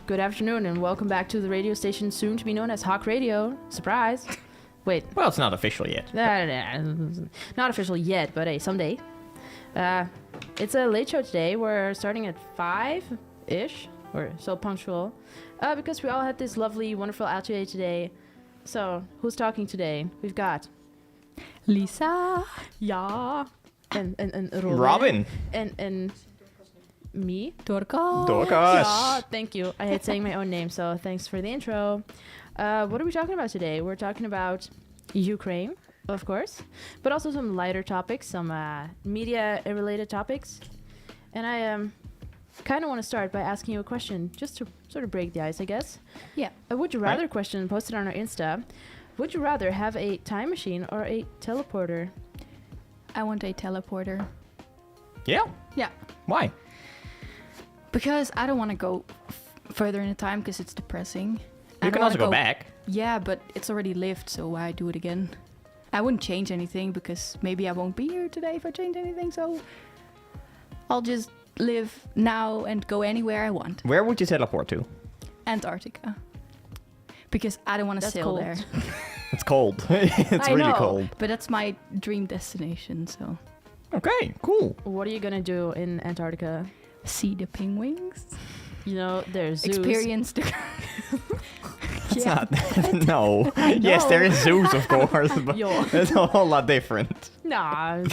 Good afternoon and welcome back to the radio station soon to be known as Hawk Radio. Surprise. Wait. Well, it's not official yet. Not official yet, but hey, someday. It's a late show today. We're starting at 5-ish. We're so punctual. Because we all had this lovely, wonderful outro today. So, who's talking today? We've got Lisa. Ja. And Robin. And me. Dorcas. Ja, thank you. I hate saying my own name, so thanks for the intro. What are we talking about today? We're talking about Ukraine, of course, but also some lighter topics, some media-related topics. And I kind of want to start by asking you a question, just to sort of break the ice, I guess. Yeah. A would you rather question posted on our Insta. Would you rather have a time machine or a teleporter? I want a teleporter. Yeah? Yeah. Why? Because I don't want to go further in the time because it's depressing. You can also go back. Yeah, but it's already lived, so why do it again? I wouldn't change anything because maybe I won't be here today if I change anything, so I'll just live now and go anywhere I want. Where would you teleport to? Antarctica. Because I don't want to sail cold. there. It's cold. It's I really know, cold. But that's my dream destination, so. Okay, cool. What are you going to do in Antarctica? See the penguins. You know, there's zoos. Experience the... It's not. No. Yes, there is zoos, of course, but Yo. it's a whole lot different. Nah.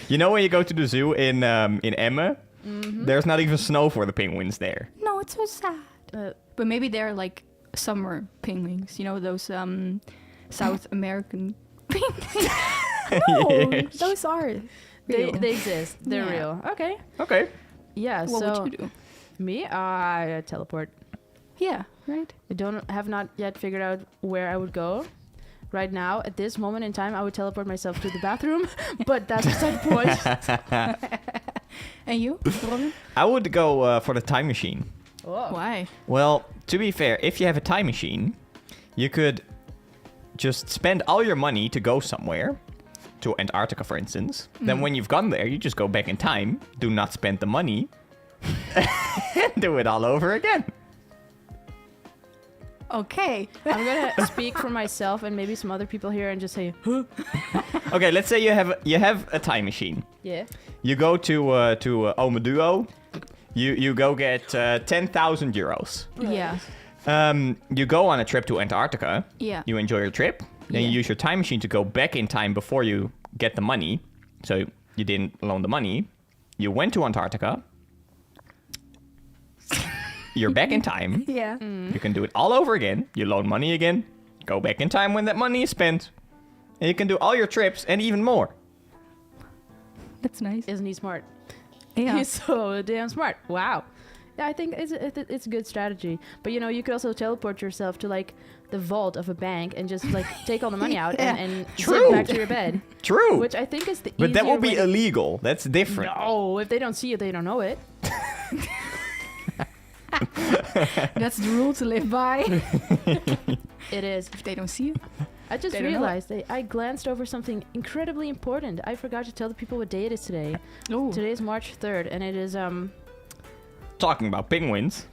You know when you go to the zoo in Emmen? Mm-hmm. There's not even snow for the penguins there. No, it's so sad. But maybe they're like summer penguins. You know, those South American penguins. No, Yes. those are They real. exist. They're Yeah. real. Okay. Okay. Yeah, What so would you do? me, I teleport. Yeah, right? Have not yet figured out where I would go. Right now, at this moment in time, I would teleport myself to the bathroom, but that's beside the point. And you, Robin? I would go for the time machine. Oh. Why? Well, to be fair, if you have a time machine, you could just spend all your money to go somewhere, to Antarctica, for instance. Then when you've gone there, you just go back in time, do not spend the money, and do it all over again. Okay. I'm gonna speak for myself and maybe some other people here and just say, huh? Okay, let's say you have a time machine. Yeah. You go to Omeduo. You go get 10,000 euros. Yeah. You go on a trip to Antarctica. Yeah. You enjoy your trip. Then you Yeah. use your time machine to go back in time before you get the money. So you didn't loan the money. You went to Antarctica. You're back in time. Yeah. You can do it all over again. You loan money again. Go back in time when that money is spent. And you can do all your trips and even more. That's nice. Isn't he smart? Yeah. He's so damn smart. Wow. Yeah, I think it's a good strategy. But, you know, you could also teleport yourself to, like, the vault of a bank and just, like, take all the money out Yeah. and True. sit back to your bed. True. Which I think is the But that easier will be way. illegal. That's different. No, if they don't see it, they don't know it. That's the rule to live by. It is. If they don't see you. I just They don't know realized I glanced over something incredibly important. I forgot to tell the people what day it is today. Oh. Today is March 3rd, and it is Talking about penguins.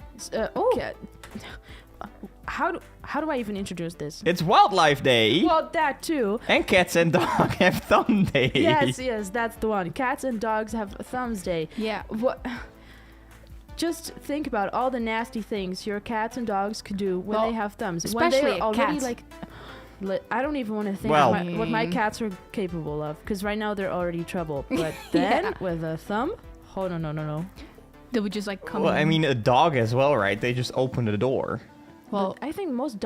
how do I even introduce this? It's Wildlife Day. Well, that too. And Cats and Dogs have Thumb Day. Yes, that's the one. Cats and dogs have Thumbs Day. Yeah. What? Just think about all the nasty things your cats and dogs could do when Well, they have thumbs. especially when they're already cats. like. I don't even want to think Well- what my cats are capable of, because right now they're already trouble. But then Yeah. with a thumb, oh no. They would just like come Well, I in. mean, a dog as well, right? They just open the door. Well, But I think most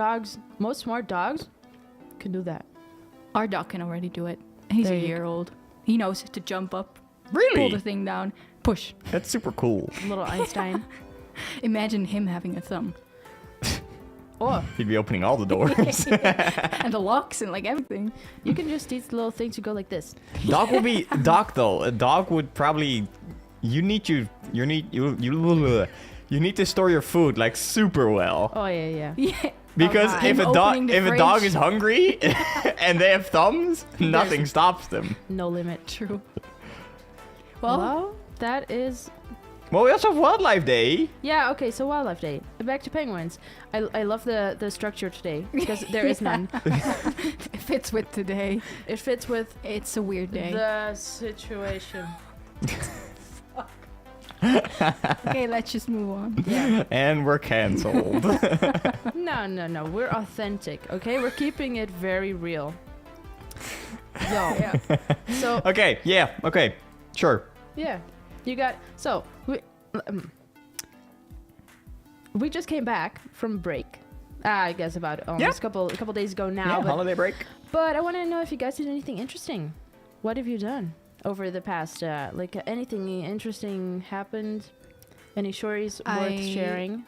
smart dogs, can do that. our dog can already do it. He's There a you year old. He knows to jump up, pull Really? the thing down, push. That's super cool. Little Einstein. Imagine him having a thumb. Or He'd be opening all the doors. And the locks and like everything. you can just teach the little thing to go like this. Dog will be dog though. A dog would probably. You need to store your food like super well. Oh yeah. Yeah. Because God. if Him a dog opening the if a dog fridge. is hungry and they have thumbs, nothing stops them. No limit. True. Well, Well, that is Well, we also have Wildlife Day. Yeah, okay, so Wildlife Day. Back to penguins. I love the structure today because there is none. It fits with today. It fits with It's a weird day. the situation. Okay, let's just move on. Yeah. And we're cancelled. No. We're authentic, okay? We're keeping it very real. Yo. Yeah. So, Okay, yeah, okay. Sure. yeah. You got... So, we just came back from break. I guess about almost a couple days ago now. Yeah, holiday break. But I want to know if you guys did anything interesting. What have you done over the past, anything interesting happened? Any stories worth sharing?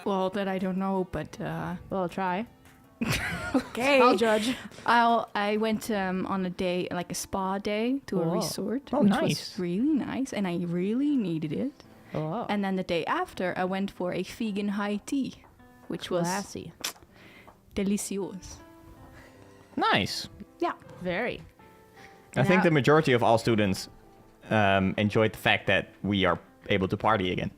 Well, that I don't know, but Well, I'll try. okay. I'll judge. I went on a day, like a spa day, to a Whoa. resort, Oh, which nice. was really nice, and I really needed it. Oh, And then the day after, I went for a vegan high tea, which was classy. delicious. Nice. Yeah. Very. I And think how- the majority of all students enjoyed the fact that we are able to party again.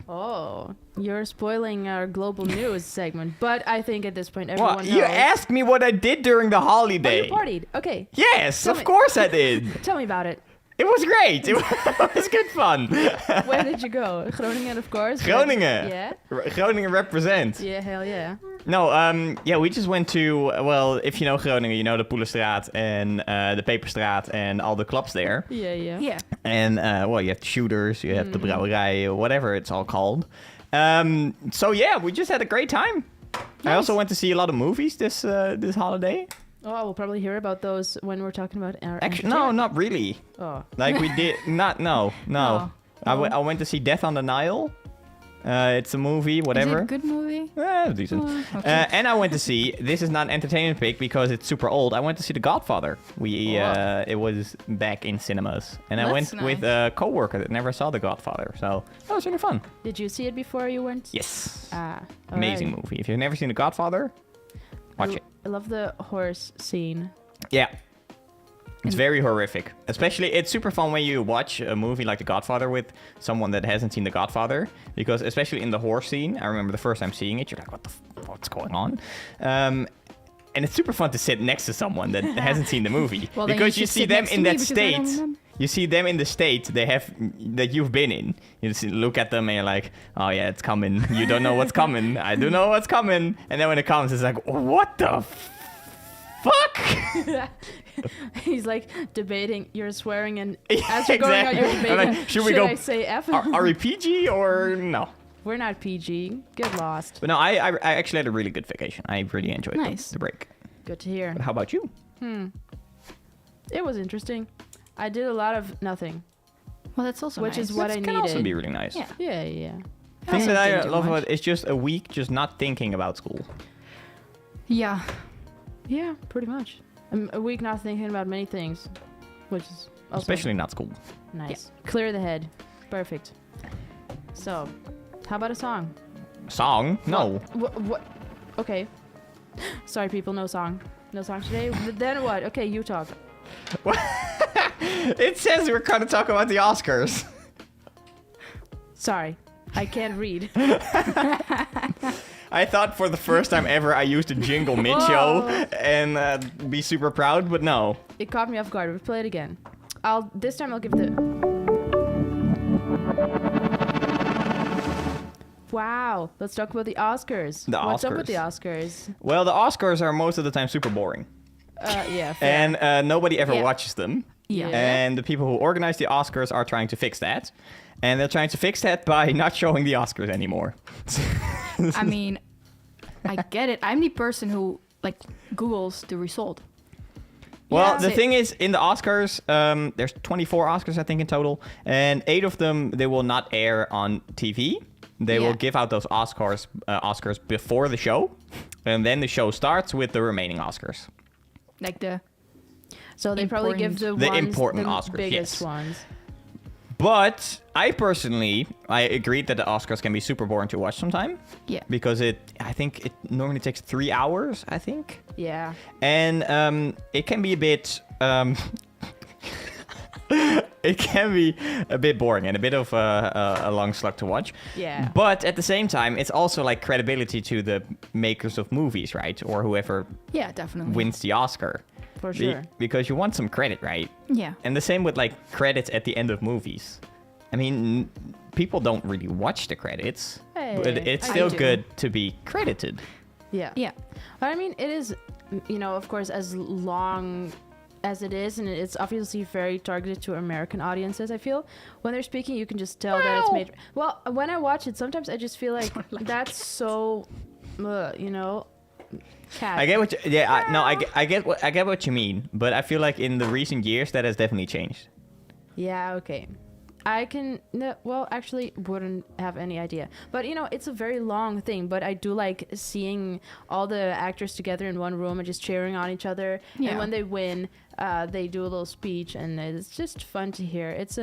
Oh, you're spoiling our global news segment. But I think at this point, everyone Well, knows. you asked me what I did during the Oh, holiday. you partied. Okay, Yes, Tell of me. course I did. tell me about it. It was great. It was good fun. Where did you go? Groningen, of course. but- Groningen. Yeah. Groningen represent. Yeah, hell yeah. No, yeah, we just went to, well, if you know Groningen, you know the Poelenstraat and the Peperstraat and all the clubs there. Yeah. Yeah. And, well, you have the shooters, you have the brouwerij, whatever it's all called. So, yeah, we just had a great time. I also went to see a lot of movies this holiday. Oh, we'll probably hear about those when we're talking about our Actually, no, entertainment. not really. Oh, Like we did, no. Oh. I went to see Death on the Nile. It's a movie, whatever. Is it a good movie? Decent. Oh, okay. And I went to see, this is not an entertainment pick because it's super old. I went to see The Godfather. It was back in cinemas. And I That's went with a coworker that never saw The Godfather. So that was really fun. did you see it before you went? Yes. alright. Amazing movie. If you've never seen The Godfather, watch it. I love the horse scene. Yeah. It's And- very horrific. Especially, it's super fun when you watch a movie like The Godfather with someone that hasn't seen The Godfather. Because especially in the horse scene, I remember the first time seeing it, you're like, what's going on? And it's super fun to sit next to someone that hasn't seen the movie. Well, then because you should see sit them next to in me that because I don't state. remember. You see them in the state that you've been in. You just look at them and you're like, oh yeah, it's coming. You don't know what's coming. I do know what's coming. And then when it comes, it's like, what the fuck? He's like debating. You're swearing, and Yeah, as you're going out, you're exactly. debating. I'm like, should we go- I say F? Are we PG or no? We're not PG. Get lost. But no, I actually had a really good vacation. I really enjoyed Nice. the break. Good to hear. But how about you? It was interesting. I did a lot of nothing, Well, that's also which nice. is what That I can also needed. be really nice. Yeah. Yeah. Thing Also that I didn't do love much. about it is just a week just not thinking about school. Yeah. Yeah, pretty much. A week not thinking about many things, which is also Especially not school. nice. Clear the head. Perfect. So, how about a song? Song? No. What? Okay. Sorry, people. No song. No song today. Then what? Okay, you talk. It says we're going to talk about the Oscars. Sorry, I can't read. I thought for the first time ever I used a jingle mid-show Whoa. and be super proud, but no. It caught me off guard. We'll play it again. This time I'll give the. Wow. Let's talk about the Oscars. The What's up with Oscars. the Oscars? Well, the Oscars are most of the time super boring. Yeah. Fair. And nobody ever Yeah. watches them. Yeah. And the people who organize the Oscars are trying to fix that. And they're trying to fix that by not showing the Oscars anymore. I mean, I get it. I'm the person who like Googles the result. Well, Yeah. the thing is, in the Oscars, there's 24 Oscars, I think, in total. And 8 of them, they will not air on TV. They will Yeah. give out those Oscars before the show. And then the show starts with the remaining Oscars. Like the So they probably give the The ones, important the Oscars, biggest yes. ones. But I personally, I agreed that the Oscars can be super boring to watch sometime. yeah. Because I think it normally takes 3 hours, I think. Yeah. And it can be a bit It can be a bit boring and a bit of a long slug to watch. Yeah. But at the same time, it's also like credibility to the makers of movies, right? Or whoever Yeah, definitely. wins the Oscar. For sure. Because you want some credit, right? Yeah. And the same with like credits at the end of movies. I mean, people don't really watch the credits, Hey, but it's I still do. good to be credited. Yeah. Yeah. But I mean, it is, of course, as long as it is, and it's obviously very targeted to American audiences, I feel. When they're speaking, you can just tell that it's made... Well, when I watch it, sometimes I just feel like that's so, cat. I get what I get what you mean, but I feel like in the recent years that has definitely changed. Yeah, okay. I can, no, well, actually wouldn't have any idea. But, it's a very long thing, but I do like seeing all the actors together in one room and just cheering on each other. Yeah. And when they win, they do a little speech, and it's just fun to hear. It's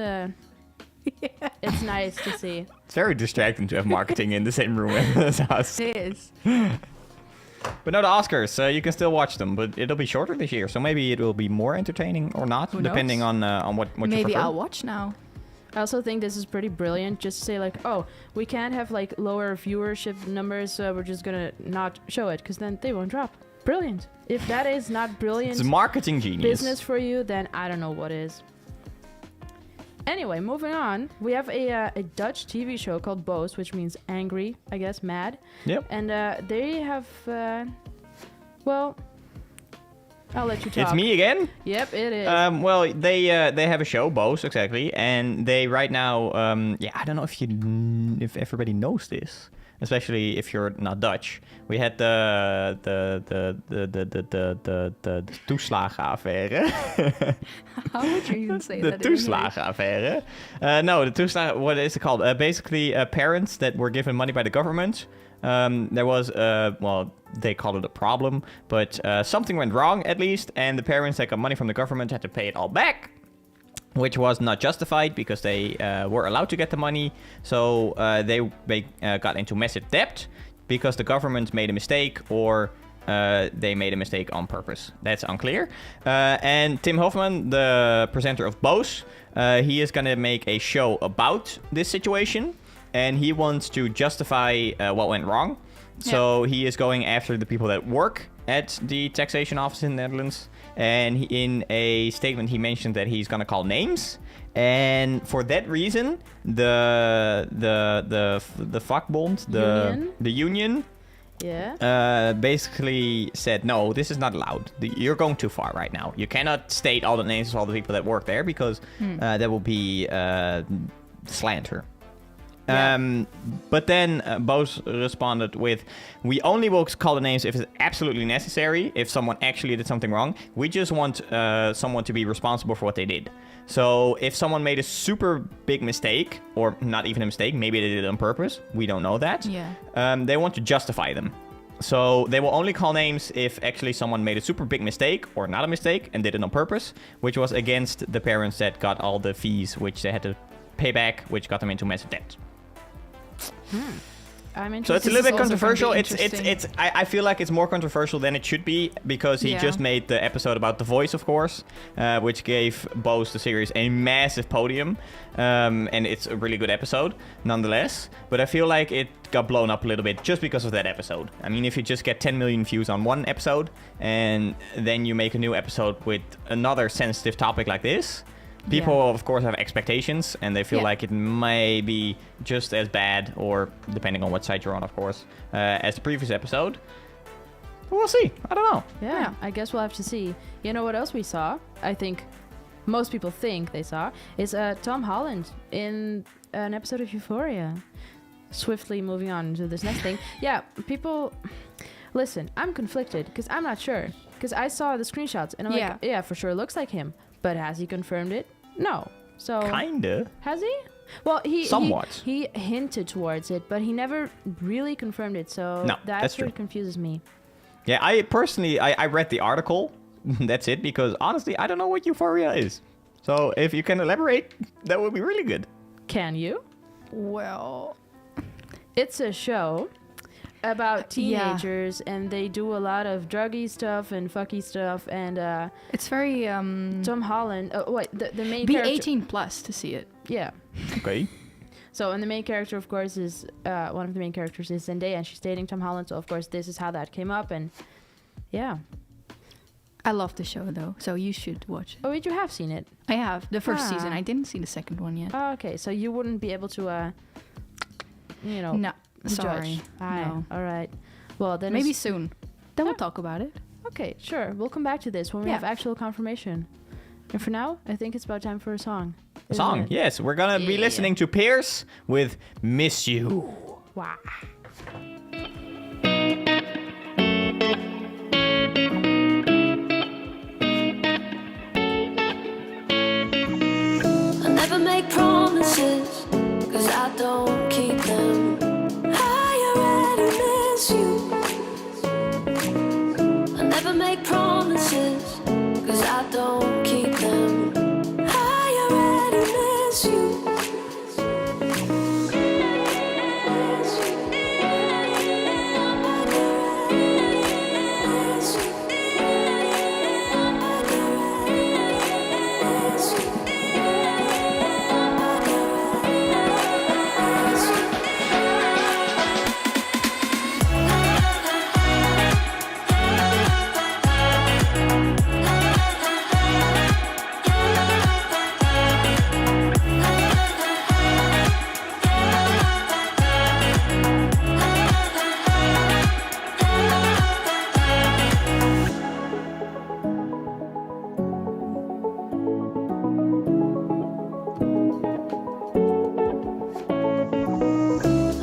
it's nice to see. It's very distracting to have marketing in the same room as us. It is. But no, the Oscars, you can still watch them, but it'll be shorter this year, so maybe it will be more entertaining or not, Who depending knows? on what you Maybe prefer. I'll watch now. I also think this is pretty brilliant, just to say like, oh, we can't have like lower viewership numbers, so we're just gonna not show it, because then they won't drop. Brilliant. If that is not brilliant It's marketing genius. business for you, then I don't know what is. Anyway, moving on, we have a Dutch TV show called Boos, which means angry, I guess, mad. Yep. And they have, well, I'll let you talk. It's me again. Yep, it is. Well, they have a show, Boos, exactly, and they right now, I don't know if everybody knows this, especially if you're not Dutch. We had the toeslagenaffaire. How would you even say The that? in English? toeslagenaffaire. No, the toeslagen. What is it called? Basically, parents that were given money by the government. There was, they called it a problem, but something went wrong at least, and the parents that got money from the government had to pay it all back, which was not justified because they were allowed to get the money. So they got into massive debt because the government made a mistake, or they made a mistake on purpose. That's unclear. And Tim Hofman, the presenter of Boos, he is going to make a show about this situation. And he wants to justify what went wrong. So he is going after the people that work at the taxation office in the Netherlands. And in a statement, he mentioned that he's going to call names. And for that reason, the vakbond, the union, yeah. basically said, no, this is not allowed. You're going too far right now. You cannot state all the names of all the people that work there, because that will be slander. Yeah. But then Boos responded with, we only will call the names if it's absolutely necessary, if someone actually did something wrong. We just want someone to be responsible for what they did. So if someone made a super big mistake, or not even a mistake, maybe they did it on purpose, we don't know that. Yeah. They want to justify them. So they will only call names if actually someone made a super big mistake, or not a mistake, and did it on purpose, which was against the parents that got all the fees which they had to pay back, which got them into massive debt. I'm interested. So it's a This little is bit also controversial. gonna be It's interesting. I feel like it's more controversial than it should be, because he Yeah. just made the episode about The Voice, of course, which gave Boos the series a massive podium, and it's a really good episode nonetheless. But I feel like it got blown up a little bit just because of that episode. I mean, if you just get 10 million views on one episode, and then you make a new episode with another sensitive topic like this, people, of course, have expectations, and they feel like it may be just as bad, or depending on what side you're on, of course, as the previous episode. We'll see. I don't know. Yeah, I guess we'll have to see. You know what else we saw? I think most people think they saw is Tom Holland in an episode of Euphoria. Swiftly moving on to this next thing. Yeah, people... Listen, I'm conflicted, because I'm not sure. Because I saw the screenshots, and I'm like, yeah, for sure, looks like him. But has he confirmed it? No. So Kinda. has he? Well, Somewhat. He hinted towards it, but he never really confirmed it. So No, that that's sort of true. confuses me. Yeah, I personally, I read the article. That's it, because honestly, I don't know what Euphoria is. So if you can elaborate, that would be really good. Can you? Well, It's a show about teenagers, and they do a lot of druggy stuff and fucky stuff, and It's very Tom Holland. Oh wait, the main be character. 18 plus to see it. Yeah. Okay. So, and the main character, of course, is one of the main characters is Zendaya, and she's dating Tom Holland. So, of course, this is how that came up, and yeah. I love the show though, so you should watch it. Oh, wait, you have seen it? I have the first Ah. season. I didn't see the second one yet. Oh, okay, so you wouldn't be able to, you know, No, sorry. judge. Aye, No. all right. Well, then Maybe it's- soon. Then we'll talk about it. Okay, sure. We'll come back to this when we Yeah. have actual confirmation. And for now, I think it's about time for a song. A song. Isn't it? Yes, we're gonna be Yeah. listening to Pierce with "Miss You." Wow. I never make promises, cause I don't keep them. I already miss you. I never make promises, cause I don't keep them. I already miss you.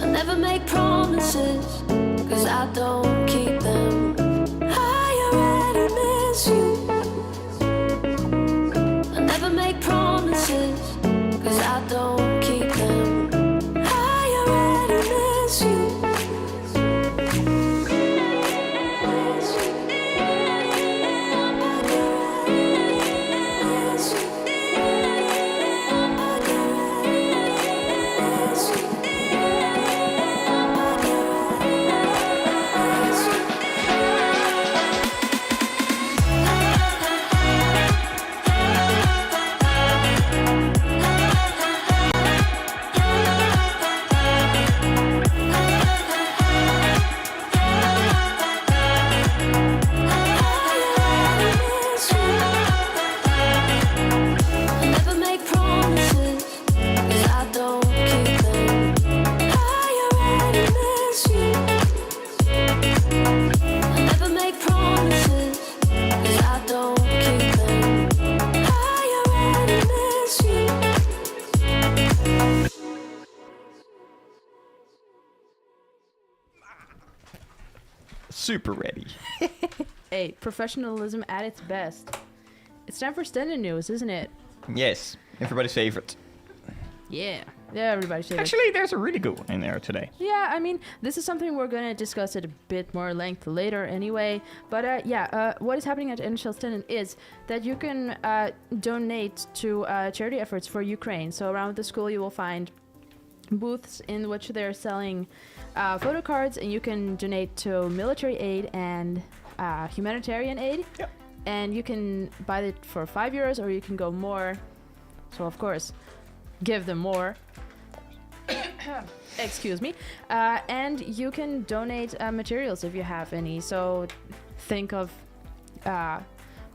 I never make promises, cause I don't keep them. I already miss you. I never make promises, cause I don't keep them. I already miss you. I never make promises, cause I don't keep them. I already miss you. I never make promises, cause I don't keep them. I already miss you. Super ready. Hey, professionalism at its best. It's time for standard news, isn't it? Yes, everybody's favorite. Yeah. Yeah, everybody should. Actually, there's a really good one in there today. Yeah, I mean, this is something we're going to discuss at a bit more length later anyway. But what is happening at NHL Standard is that you can donate to charity efforts for Ukraine. So around the school, you will find booths in which they're selling photo cards, and you can donate to military aid and humanitarian aid. Yep. And you can buy it for €5, or you can go more. So, of course, give them more. Excuse me. And you can donate materials if you have any. So think of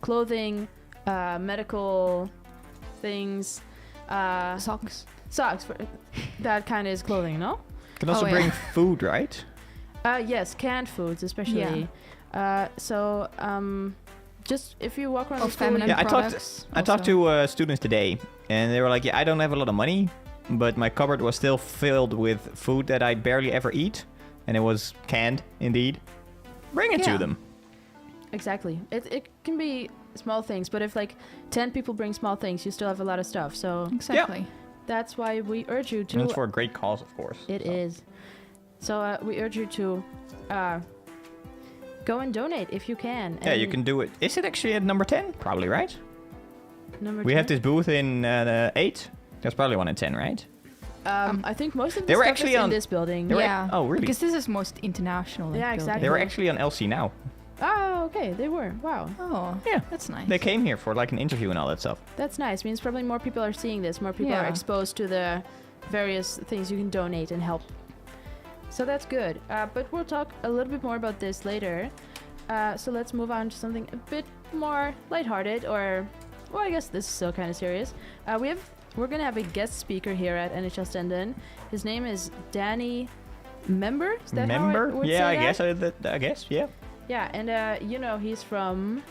clothing, medical things, Socks. socks. That kind of is clothing, no? You can also Oh, bring yeah. food, right? Yes, canned foods especially. Just if you walk around Or the school, feminine Yeah, I talked- products. I talked to students today, and they were like, "Yeah, I don't have a lot of money, but my cupboard was still filled with food that I barely ever eat, and it was canned, indeed. Bring it Yeah. to them." Exactly. It can be small things, but if like 10 people bring small things, you still have a lot of stuff. So Exactly. that's why we urge you to. And it's for a great cause, of course. It is. So we urge you to go and donate if you can. Yeah, you And can do it. Is it actually at number 10? Probably, right? Number We 10? have this booth in 8. There's probably one in 10, right? I think most of They the were stuff actually is on- in this building. They were- Yeah. oh, really? Because this is most international. like, Yeah, building. exactly. They were actually on LC now. Oh, okay, they were. Wow, Oh, Yeah. that's nice. They came here for like an interview and all that stuff. that's nice. Means probably more people are seeing this. More people are Yeah. exposed to the various things you can donate and help. So that's good. But we'll talk a little bit more about this later. So let's move on to something a bit more lighthearted, or, well, I guess this is still kind of serious. We're gonna have a guest speaker here at NHL Stenden. His name is Danny Member. Is that how Member? I would Yeah, say I that? guess. I guess. Yeah. Yeah, and you know he's from.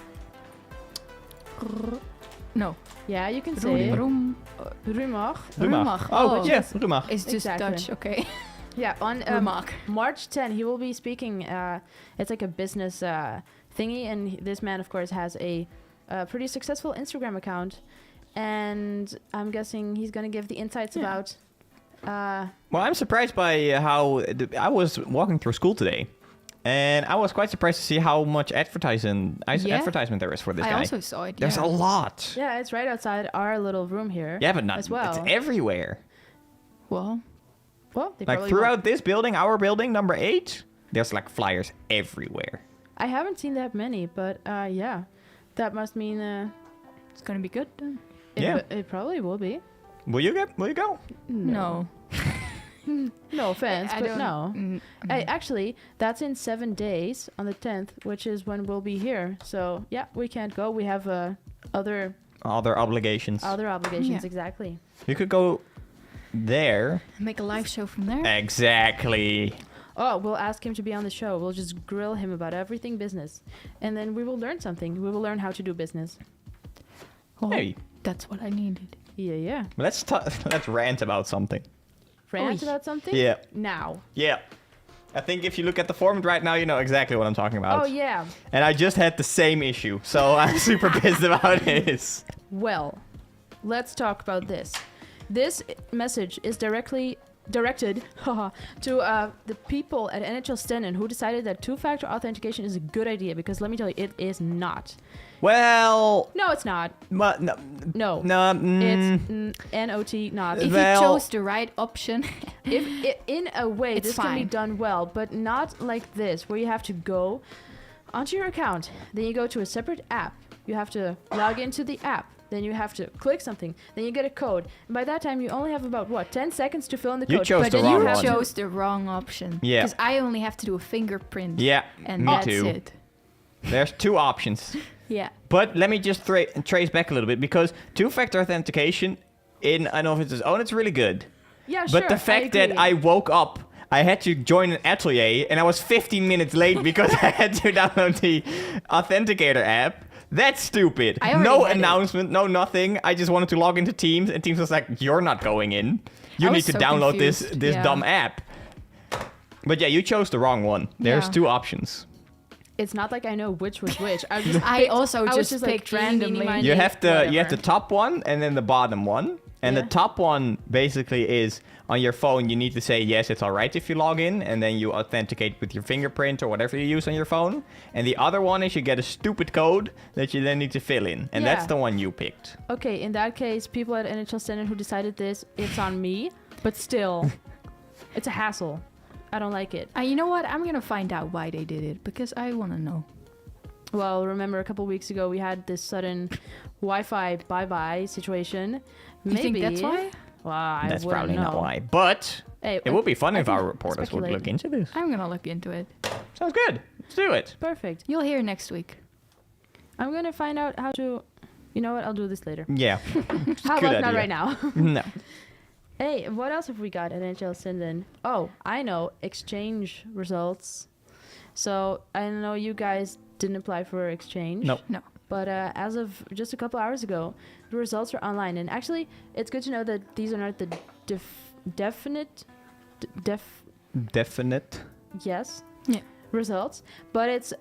No. Yeah, you can say it. Roem. Rumach. Rumach. Oh, Oh, yeah, just- Rumach. It's just Exactly. Dutch, okay. Yeah, on Rumach. March 10, he will be speaking. It's like a business thingy, and this man, of course, has a pretty successful Instagram account, and I'm guessing he's gonna give the insights Yeah. about. Well, I'm surprised by how I was walking through school today, and I was quite surprised to see how much Yeah. advertisement there is for this I guy. also saw it. There's yeah. a lot. Yeah, it's right outside our little room here. Yeah, but not as well. It's everywhere. Well, Well, they Like probably throughout won't. this building, our building, number 8, there's like flyers everywhere. I haven't seen that many, but yeah, that must mean it's gonna be good then. Yeah. it probably will be. Will you go? No. No offense, I but don't- no. Mm, Hey, actually, that's in 7 days on the 10th, which is when we'll be here. So yeah, we can't go. We have other Other obligations. obligations. Yeah. Exactly. You could go there. Make a live show from there. Exactly. Oh, we'll ask him to be on the show. We'll just grill him about everything business, and then we will learn something. We will learn how to do business. Oh, Hey, that's what I needed. Yeah. let's rant about something. Rant Oy. about something? Yeah. Now. Yeah. I think if you look at the format right now, you know exactly what I'm talking about. Oh yeah. And I just had the same issue, so I'm super pissed about this. Well, let's talk about this. This message is directly directed to the people at NHL Stenden who decided that two-factor authentication is a good idea, because let me tell you, it is not. Well, No, it's not. no, No. no, It's NOT not. If Well- you chose the right option, If in a way, It's this can be fine. done well, but not like this, where you have to go onto your account, then you go to a separate app. You have to log into the app. Then you have to click something. Then you get a code. And by that time, you only have about, 10 seconds to fill in the You code. chose but the then wrong you one. chose the wrong option. Yeah. Because I only have to do a fingerprint. Yeah, And me that's too. it. There's 2 options. Yeah. But let me just trace back a little bit, because two-factor authentication in and of its own, it's really good. Yeah, But sure, the fact that agree. I woke up, I had to join an atelier, and I was 15 minutes late because I had to download the Authenticator app. That's stupid. I already No had it. announcement, no nothing. I just wanted to log into Teams, and Teams was like, "You're not going in. You I need was to so download confused, this yeah. dumb app." But yeah, you chose the wrong one. There's Yeah. 2 options. It's not like I know which was which. I just I picked- also I was just like, picked eeny, meeny, randomly. miny, You have the whatever. top one and then the bottom one. And Yeah. the top one basically is on your phone. You need to say yes, it's all right if you log in, and then you authenticate with your fingerprint or whatever you use on your phone. And the other one is you get a stupid code that you then need to fill in, and that's Yeah. the one you picked. Okay, in that case, people at NHL Stenden who decided this, it's on me. But still, it's a hassle. I don't like it. You know what? I'm gonna find out why they did it because I wanna know. Well, remember a couple weeks ago we had this sudden Wi-Fi bye-bye situation. You think that's why? Well, I That's wouldn't probably not know. why. But Hey, it would be fun I if think our reporters would look speculating. into this. I'm gonna look into it. Sounds good. Let's do it. Perfect. You'll hear next week. I'm gonna find out how to. You know what? I'll do this later. Yeah. How good about not idea. right now? No. Hey, what else have we got at NHL Stenden? Oh, I know, exchange results. So I know you guys didn't apply for exchange. Nope. No. But as of just a couple hours ago, the results are online. And actually, it's good to know that these are not the definite, Definite. yes, Yeah. results. But it's,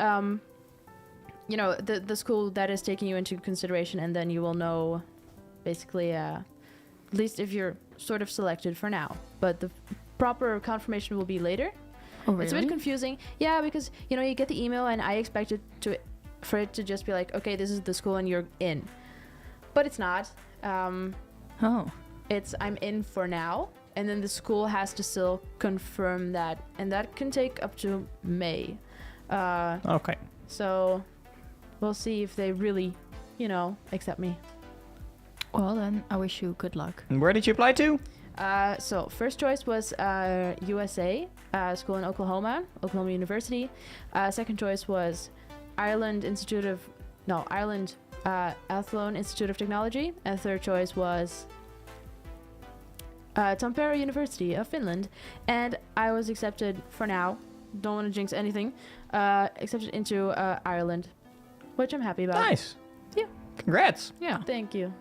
you know, the school that is taking you into consideration. And then you will know, basically, at least if you're sort of selected for now. But the proper confirmation will be later. Oh, really? It's a bit confusing. Yeah, because, you know, you get the email and I expected for it to just be like, okay, this is the school and you're in. But it's not. Oh. It's I'm in for now. and then the school has to still confirm that, and that can take up to May. Okay. So we'll see if they really, accept me. Well, then I wish you good luck. And where did you apply to? So first choice was USA, school in Oklahoma University. Second choice was Ireland Athlone Institute of Technology. And third choice was Tampere University of Finland. And I was accepted for now. Don't want to jinx anything. Accepted into Ireland, which I'm happy about. Nice. Yeah. Congrats. Yeah. Thank you.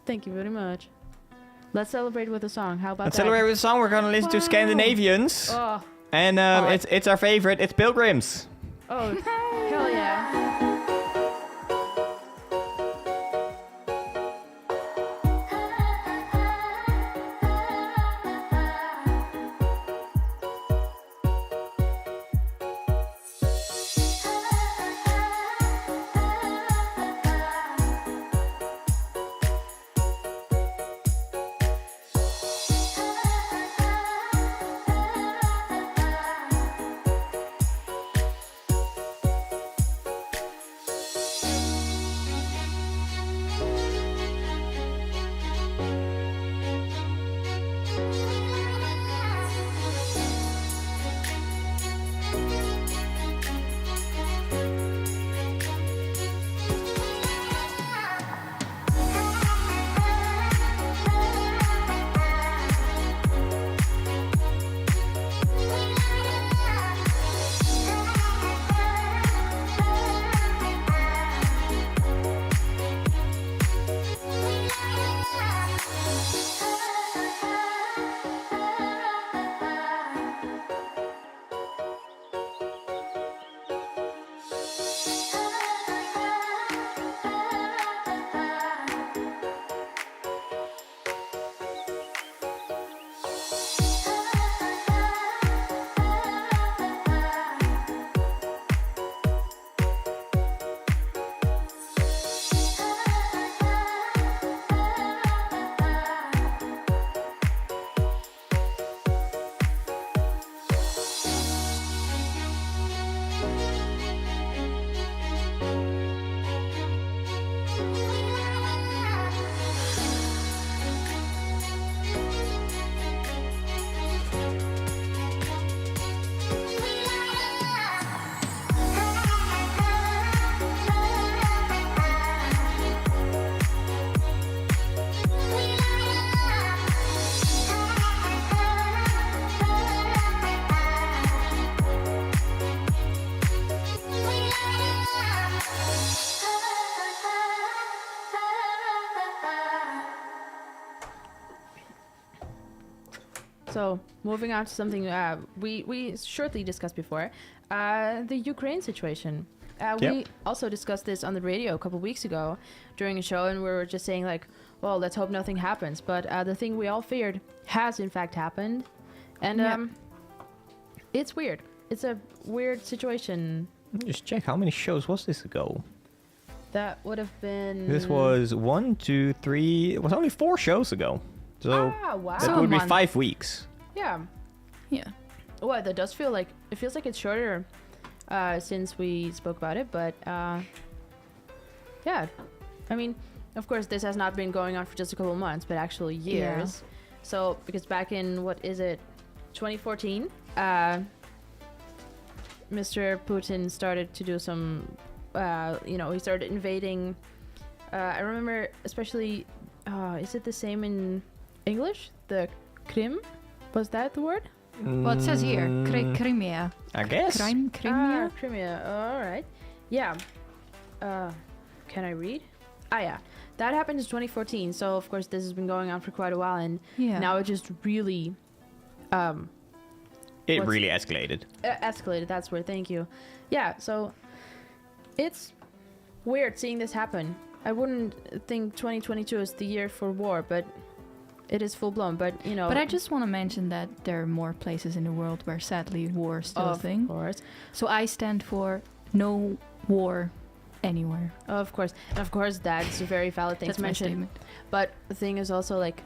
Thank you very much. Let's celebrate with a song. How about Let's that? celebrate with a song. We're gonna listen to Scandinavians, Oh, and it's our favorite. It's Pilgrims. oh, hell yeah. So moving on to something we shortly discussed before, the Ukraine situation. We also discussed this on the radio a couple weeks ago during a show, and we were just saying like, well, let's hope nothing happens. But the thing we all feared has in fact happened, and it's weird. It's a weird situation. Just check, how many shows was this ago? That would have been. This was 1, 2, 3. It was only 4 shows ago. So wow. that would be 5 weeks. Yeah. Yeah. Well, that does feel like it feels like it's shorter since we spoke about it, but yeah. I mean, of course, this has not been going on for just a couple of months, but actually years. Yeah. So because back in 2014, Mr. Putin started to do some, he started invading. I remember especially, is it the same in English? The Krim? Was that the word? Well, it says here, Crimea. I guess. Crimea? Crimea. All right. Yeah. Can I read? Yeah. That happened in 2014. So, of course, this has been going on for quite a while. And now it just really... it really escalated. Escalated, that's word. Thank you. Yeah, so it's weird seeing this happen. I wouldn't think 2022 is the year for war, but it is full blown. But, But I just want to mention that there are more places in the world where sadly war is still a thing. Of course. So I stand for no war anywhere. Of course. And of course, that's a very valid thing That's to my mention. statement. But the thing is also, like,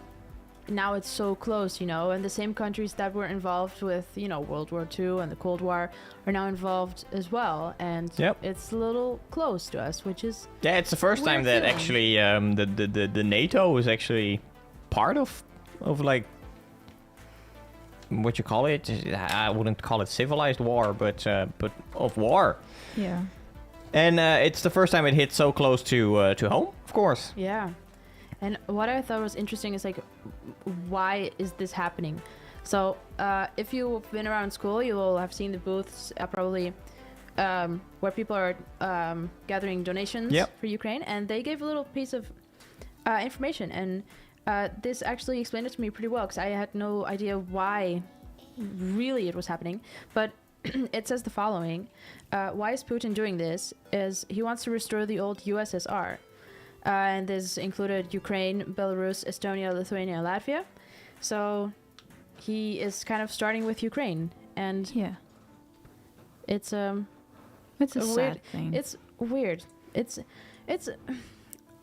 now it's so close, and the same countries that were involved with, World War II and the Cold War are now involved as well. And it's a little close to us, which is it's the first time that actually the NATO is actually part of like what you call it. I wouldn't call it civilized war, but of war. Yeah. And it's the first time it hit so close to home, of course. Yeah. And what I thought was interesting is, like, why is this happening? So if you've been around school, you will have seen the booths probably where people are gathering donations for Ukraine. And they gave a little piece of information. And this actually explained it to me pretty well, because I had no idea why really it was happening. But it says the following. Why is Putin doing this? Is he wants to restore the old USSR. And this included Ukraine, Belarus, Estonia, Lithuania, and Latvia. So he is kind of starting with Ukraine. And it's a sad weird thing. It's weird. It's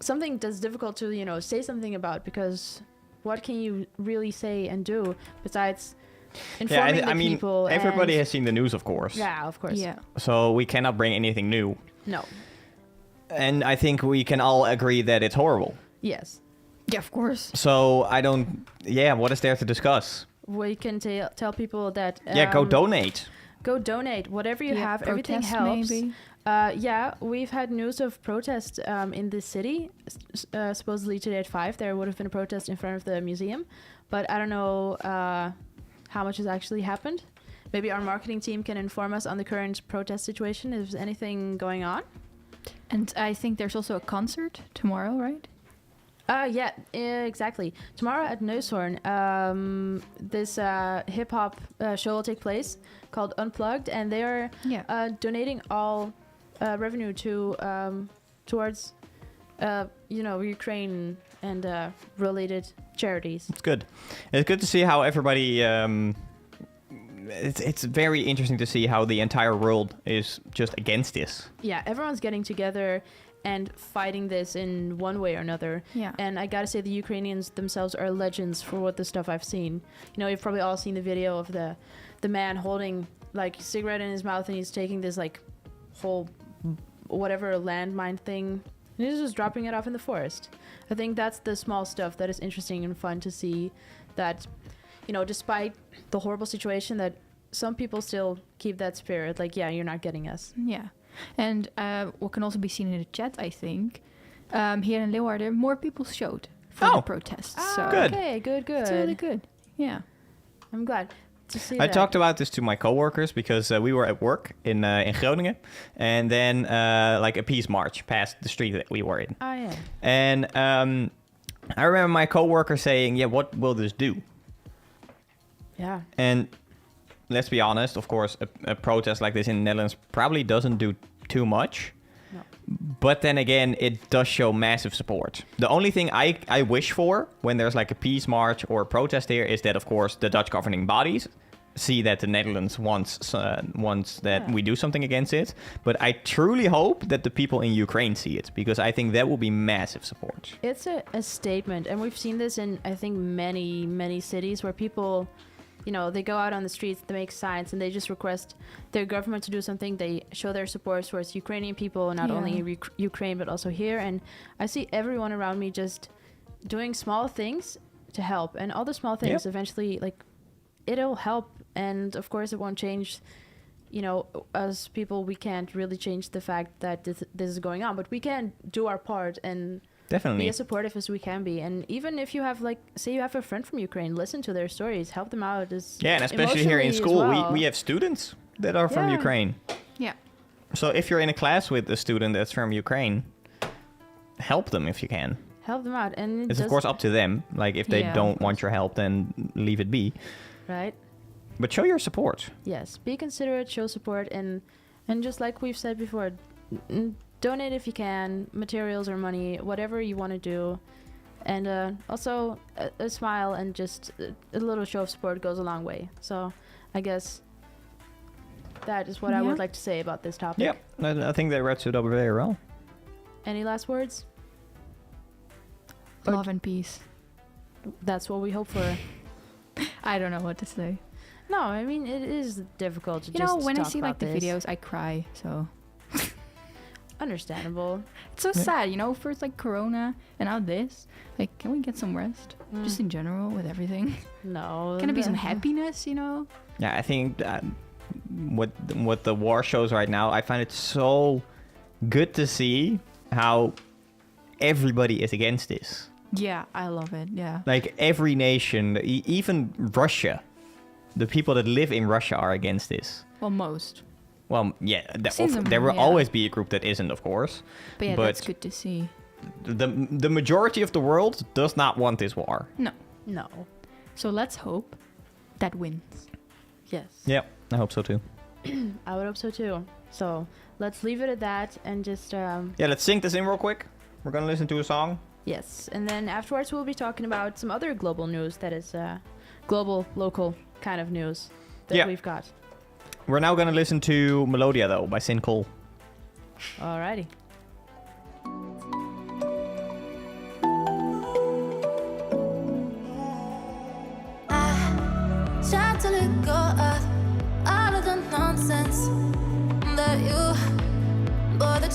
something that's difficult to, say something about, because what can you really say and do besides informing the people? Everybody has seen the news, of course. Yeah, of course. Yeah. So we cannot bring anything new. No. And I think we can all agree that it's horrible. Yes. Yeah, of course. So I don't... Yeah, what is there to discuss? We can tell people that... go donate. Go donate. Whatever you have, everything protest helps. maybe. We've had news of protests in this city. Supposedly today at 5, there would have been a protest in front of the museum. But I don't know how much has actually happened. Maybe our marketing team can inform us on the current protest situation. Is anything going on? And I think there's also a concert tomorrow, right? Exactly. Tomorrow at Neushorn, this hip-hop show will take place called Unplugged, and they are donating all revenue towards Ukraine and related charities. It's good. It's good to see how everybody... It's very interesting to see how the entire world is just against this. Yeah, everyone's getting together and fighting this in one way or another. Yeah. And I gotta say, the Ukrainians themselves are legends for what the stuff I've seen. You've probably all seen the video of the man holding like a cigarette in his mouth, and he's taking this like whole whatever landmine thing, and he's just dropping it off in the forest. I think that's the small stuff that is interesting and fun to see, that despite the horrible situation, that some people still keep that spirit. Like, you're not getting us. Yeah. And what can also be seen in the chat, I think, here in Leeuwarden, more people showed for the protests. So good. Okay, good. It's really good. Yeah. I'm glad to see I that. talked about this to my coworkers because we were at work in Groningen, and then like a peace march passed the street that we were in. Oh, yeah. And I remember my coworker saying, what will this do? Yeah. And let's be honest, of course, a protest like this in the Netherlands probably doesn't do too much. No. But then again, it does show massive support. The only thing I wish for when there's like a peace march or a protest here is that, of course, the Dutch governing bodies see that the Netherlands wants that we do something against it. But I truly hope that the people in Ukraine see it, because I think that will be massive support. It's a statement. And we've seen this in, I think, many, many cities where people... they go out on the streets, they make signs, and they just request their government to do something. They show their support towards Ukrainian people, not only in Ukraine, but also here. And I see everyone around me just doing small things to help. And all the small things eventually, like, it'll help. And, of course, it won't change, as people, we can't really change the fact that this is going on. But we can do our part and... Definitely. Be as supportive as we can be. And even if you have, like, say you have a friend from Ukraine, listen to their stories, help them out. And especially here in school, well. we have students that are from Ukraine. Yeah. So if you're in a class with a student that's from Ukraine, help them if you can. Help them out. And it's of course up to them. Like, if they don't want your help, then leave it be. Right. But show your support. Yes. Be considerate, show support, and just like we've said before, donate if you can, materials or money, whatever you want to do. And also a smile and just a little show of support goes a long way. So I guess that is what I would like to say about this topic. Yeah, I think that wraps it up very well. Any last words? Love and peace. that's what we hope for. I don't know what to say. No, I mean, it is difficult to You just know, when I talk see about like the this. videos, I cry. So Understandable. it's so sad, you know. First like Corona, and now this. Like, can we get some rest? Mm. Just in general with everything. No. Can it be some the- happiness, you know? Yeah, I think what the war shows right now, I find it so good to see how everybody is against this. Yeah, I love it. Yeah. Like every nation, even Russia, the people that live in Russia are against this. Well, most. Well, yeah, Seen them, there will yeah. always be a group that isn't, of course. But yeah, that's good to see. The majority of the world does not want this war. No. No. So let's hope that wins. Yes. Yeah, I hope so too. I would hope so too. So let's leave it at that and just Yeah, let's sync this in real quick. We're gonna listen to a song. yes. And then afterwards we'll be talking about some other global news that is global, local kind of news that Yeah. we've got. We're now gonna listen to Melodia though by Sin Cole. Alrighty. Try to let go of all of the nonsense that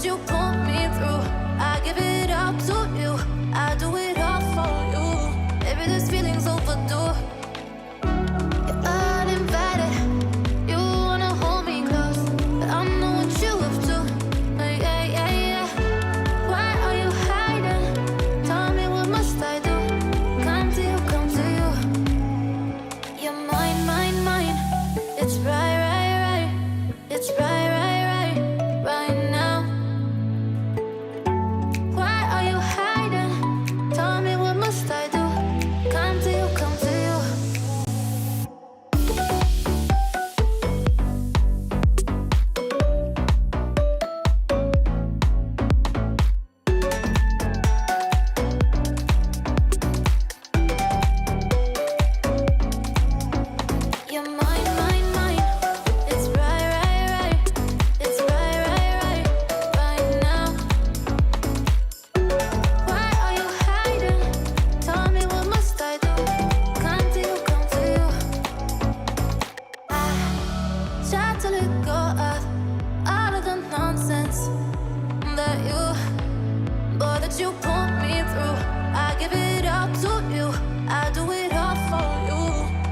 you put me through. I give it all to you. I do it all for you. Maybe this feeling's overdue. You're uninvited. You wanna hold me close, but I know what you have to. Yeah, yeah, yeah. Why are you hiding? Tell me what must I do? Come to you, come to you. You're mine, mine, mine. It's right, right, right. It's right, right, right, right now. Why are you hiding? Tell me what must I do? Come to you, come to you. You're mine, mine, mine. It's right, right, right. It's right, right, right, right now. Why are you hiding? Tell me what must I do? Come to you, come to you. I try to let go of all of the nonsense that you put me through. I give it all to you. I do it all for you.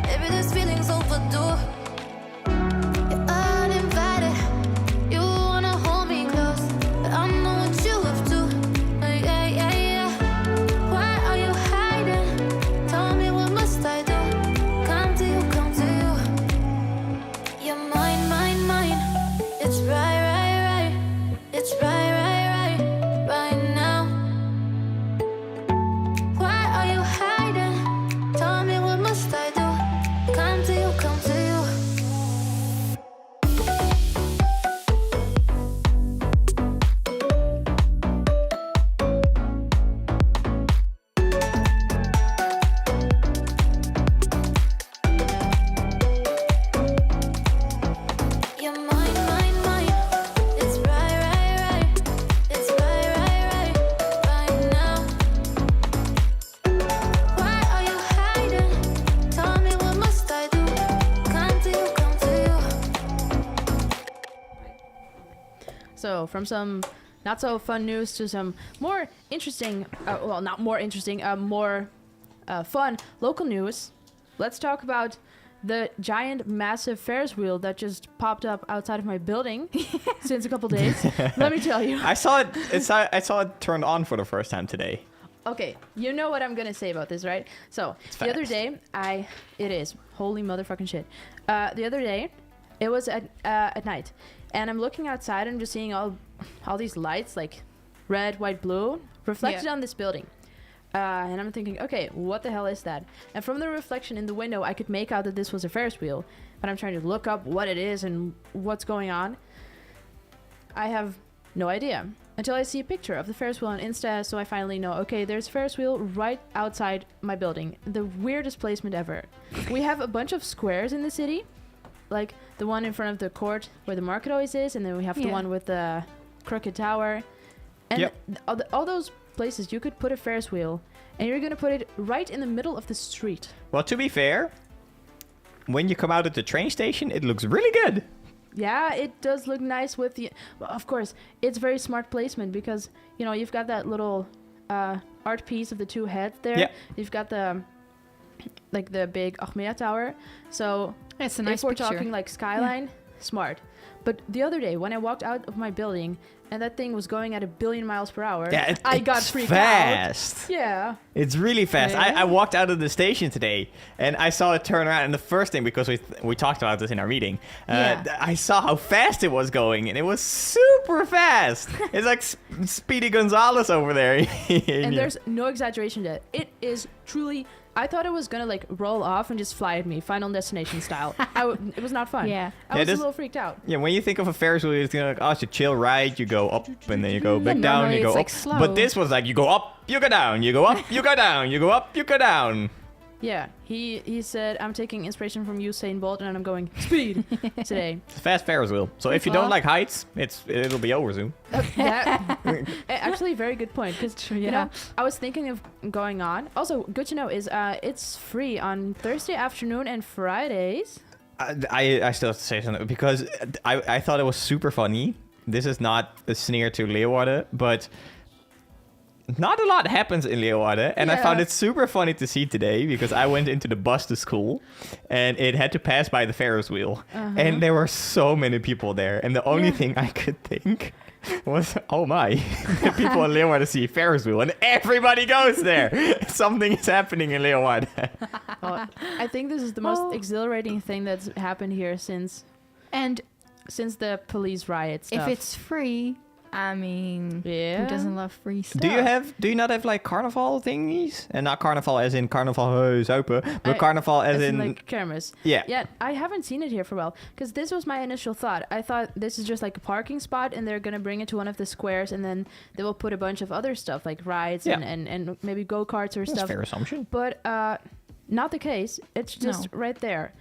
Maybe this feeling's overdue. You're uninvited. You wanna hold me close, but I know what you have to. Yeah, yeah, yeah. Why are you hiding? Tell me what must I do? Come to you, come to you. You're mine, mine, mine. It's right, right, right. It's right, right, right, right now. Why are you hiding? Tell me what must I do? Come to you, come to you. You're mine, mine, mine. It's right, right, right. It's right, right, right, right now. Why are you hiding? Tell me what must I do? Come to you, come to you. So from some not so fun news to some more interesting, well, not more interesting, more fun local news. Let's talk about the giant, massive Ferris wheel that just popped up outside of my building since a couple days. Let me tell you. I saw it. I saw it turned on for the first time today. Okay, you know what I'm gonna say about this, right? So the other fast. day, it is holy motherfucking shit. The other day, it was at night, and I'm looking outside and I'm just seeing all these lights, like red, white, blue, reflected Yeah. on this building. And I'm thinking, okay, what the hell is that? And from the reflection in the window, I could make out that this was a Ferris wheel. But I'm trying to look up what it is and what's going on. I have no idea until I see a picture of the Ferris wheel on Insta. So I finally know, okay, there's a Ferris wheel right outside my building. The weirdest placement ever. We have a bunch of squares in the city, like the one in front of the court where the market always is, and then we have the Yeah. one with the crooked tower. And Yep. all those places you could put a Ferris wheel, and you're gonna put it right in the middle of the street. Well, to be fair, when you come out at the train station, it looks really good. Yeah, it does look nice with the... Well, of course, it's very smart placement because, you know, you've got that little art piece of the two heads there. Yeah. You've got the, like, the big Achmea Tower. So It's a nice if we're picture. talking, like, skyline, smart. But the other day, when I walked out of my building and that thing was going at 1 billion miles per hour, Yeah, I got it's freaked fast. out. Yeah. It's really fast. Yeah. I walked out of the station today, and I saw it turn around. And the first thing, because we talked about this in our meeting, I saw how fast it was going, and it was super fast. It's like Speedy Gonzales over there. And there's no exaggeration to it. It is truly... I thought it was gonna like roll off and just fly at me, Final Destination style. It was not fun. Yeah. I was a little freaked out. Yeah, when you think of a Ferris wheel, it's like, oh, it's a chill ride. You go up, and then you go back down, normally you go it's, up. like, slow. But this was like, you go up, you go down, you go up, you go down, you go up, you go down. Yeah, he said, I'm taking inspiration from Usain Bolt and I'm going speed today. It's a fast Ferris wheel. So if you don't like heights, it'll be over soon. Actually, very good point. Because, you know, I was thinking of going on. Also, good to know is it's free on Thursday afternoon and Fridays. I still have to say something because I thought it was super funny. This is not a sneer to Leeuwarden, but not a lot happens in Leeuwarden. And I found it super funny to see today because I went into the bus to school and it had to pass by the Ferris wheel. And there were so many people there. And the only thing I could think was, oh my, people in Leeuwarden see Ferris wheel and everybody goes there. Something is happening in Leeuwarden. I think this is the most exhilarating thing that's happened here since the police riot stuff. If it's free, I mean, Yeah. who doesn't love free stuff? Do you not have like carnival thingies? And not carnival as in carnival zuipen, but carnival as in like kermis. yeah. Yeah, I haven't seen it here for a while because this was my initial thought. I thought this is just like a parking spot and they're gonna bring it to one of the squares and then they will put a bunch of other stuff like rides and maybe go-karts or That's a stuff. fair assumption. But not the case. It's just right there.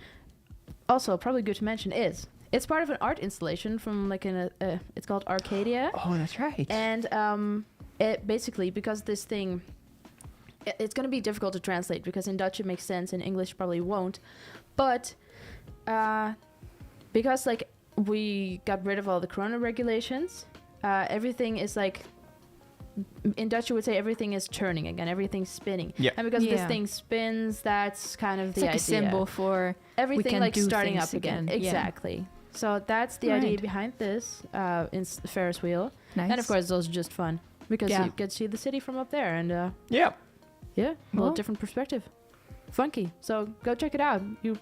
Also, probably good to mention is it's part of an art installation from like it's called Arcadia. Oh, that's right. And it basically, because this thing, it's going to be difficult to translate because in Dutch it makes sense, in English probably won't. But because like we got rid of all the corona regulations, everything is like, in Dutch you would say everything is turning again, everything's spinning. Yeah. And because this thing spins, that's kind of It's the like idea. a symbol for Everything can like do starting things up again. again. Yeah. Exactly. So that's the idea Right. behind this Ferris wheel. nice. And of course, those are just fun because you get to see the city from up there, and Yeah. a little Well. different perspective. Funky. So go check it out. You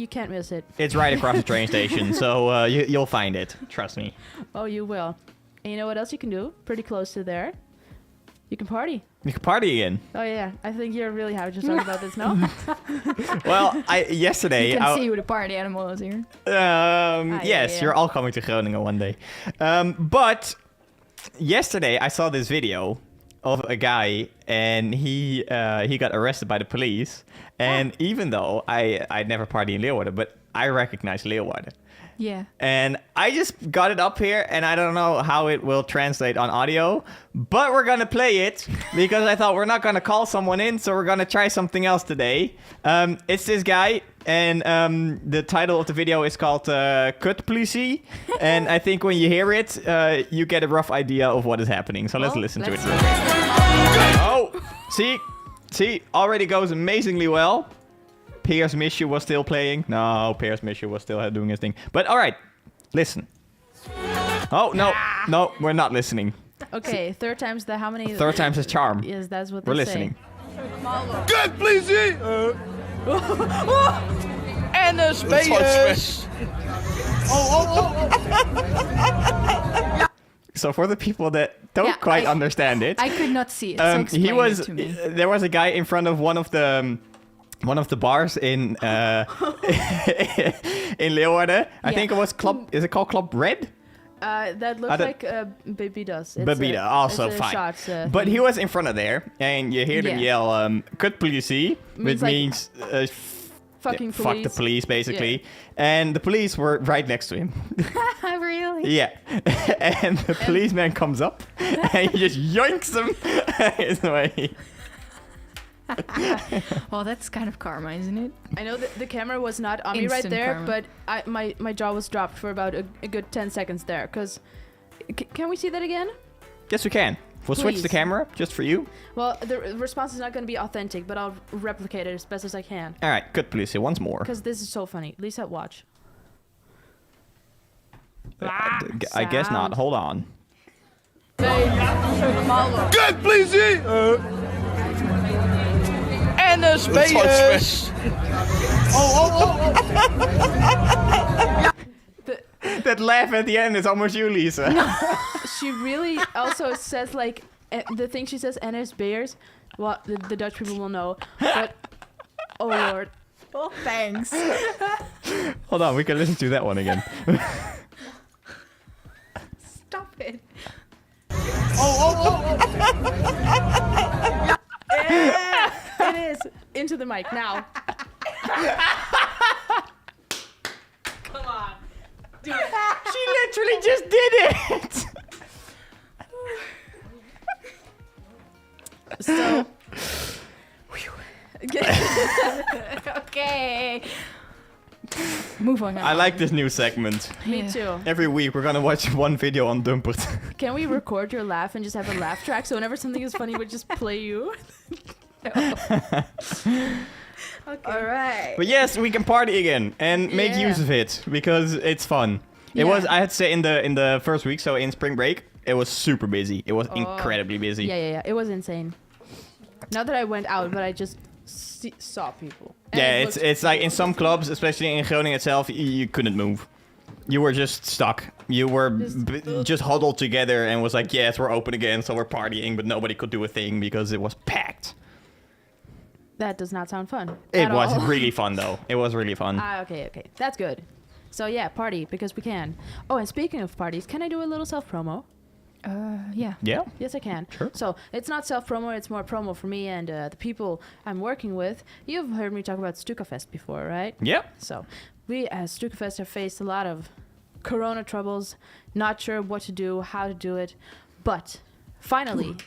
can't miss it. It's right across the train station, so you'll find it. Trust me. Oh, you will. And you know what else you can do? Pretty close to there. You can party. You can party again. Oh yeah, I think you're really happy to talk about this, no? Well, yesterday... You can see who the party animal is here. Yes, yeah. you're all coming to Groningen one day. But yesterday I saw this video of a guy and he got arrested by the police. And even though I'd never party in Leeuwarden, but I recognize Leeuwarden. Yeah. And I just got it up here, and I don't know how it will translate on audio, but we're gonna play it because I thought we're not gonna call someone in, so we're gonna try something else today. It's this guy, and the title of the video is called Kut Politie, and I think when you hear it, you get a rough idea of what is happening. So let's listen to it. Oh, see, already goes amazingly well. Piers Mishu was still playing. No, Piers Mishu was still doing his thing. But all right, listen. Oh, no, we're not listening. Okay, third time's the how many? Third time's his charm. Yes, that's what We're they listening. Kut politie! En de spelers. So for the people that don't quite understand it, I could not see it. So explain it to me. there was a guy in front of one of the bars in in Leeuwarden. I think it was Club. Is it called Club Red? That looks like Bebidas. It's Babida, also it's a fine. shots, But he was in front of there, and you hear them yell, "Kut politie," which Means like, means fucking fuck the police, basically. And the police were right next to him. Really? Yeah. And the policeman comes up, and he just yoinks him his way. Well, that's kind of karma, isn't it? I know that the camera was not on me right Instant there, karma. but my jaw was dropped for about a good 10 seconds there. Because, can we see that again? Yes, we can. We'll switch the Please. camera just for you. Well, the response is not going to be authentic, but I'll replicate it as best as I can. All right, good, please. Once more. Because this is so funny. Lisa, watch. I guess not. Sound. Hold on. Good, please eat. En de spelers. That laugh at the end is almost you, Lisa. She really also says, like, the thing she says, NS Bears, well, the Dutch people will know. But, oh, Lord. Oh, thanks. Hold on, we can listen to that one again. Stop it. Yeah, it is. Into the mic, now. Come on. Do it. She literally just did it! So... Okay. Move on. I like this new segment. Me too. Every week we're gonna watch one video on Dumpert. Can we record your laugh and just have a laugh track so whenever something is funny, we just play you? Okay. All right. But yes, we can party again and make Yeah. use of it because it's fun. It Yeah. was, I had to say, in the first week, so in spring break, it was super busy. It was incredibly busy. Yeah. It was insane. Not that I went out, but I just saw people. And Yeah, it it's looked it's like in cool. some clubs, especially in Groningen itself, you couldn't move. You were just stuck. You were just huddled together and was like, yes, we're open again, so we're partying, but nobody could do a thing because it was packed. That does not sound fun. It at was all. really fun, though. It was really fun. Okay. That's good. So yeah, party, because we can. Oh, and speaking of parties, can I do a little self-promo? Yeah. Yeah? Yes, I can. Sure. So it's not self-promo, it's more promo for me and the people I'm working with. You've heard me talk about Stukafest before, right? Yeah. So we as Stukafest have faced a lot of corona troubles, not sure what to do, how to do it. But finally,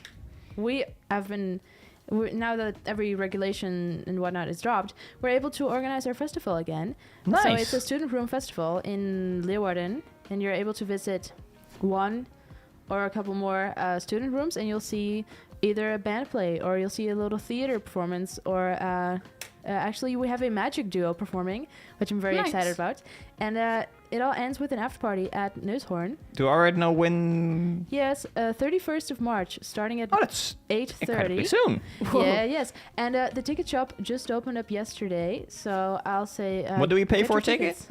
now that every regulation and whatnot is dropped, we're able to organize our festival again. Nice. So it's a student room festival in Leeuwarden, and you're able to visit one or a couple more student rooms, and you'll see either a band play, or you'll see a little theater performance, or actually we have a magic duo performing, which I'm very Nice. excited about. And it all ends with an after party at Neushoorn. Do I already know when? Yes, 31st of March, starting at Oh, that's 8:30. incredibly soon. Yeah, yes. And the ticket shop just opened up yesterday, so I'll say... What do we pay get for your a ticket? tickets.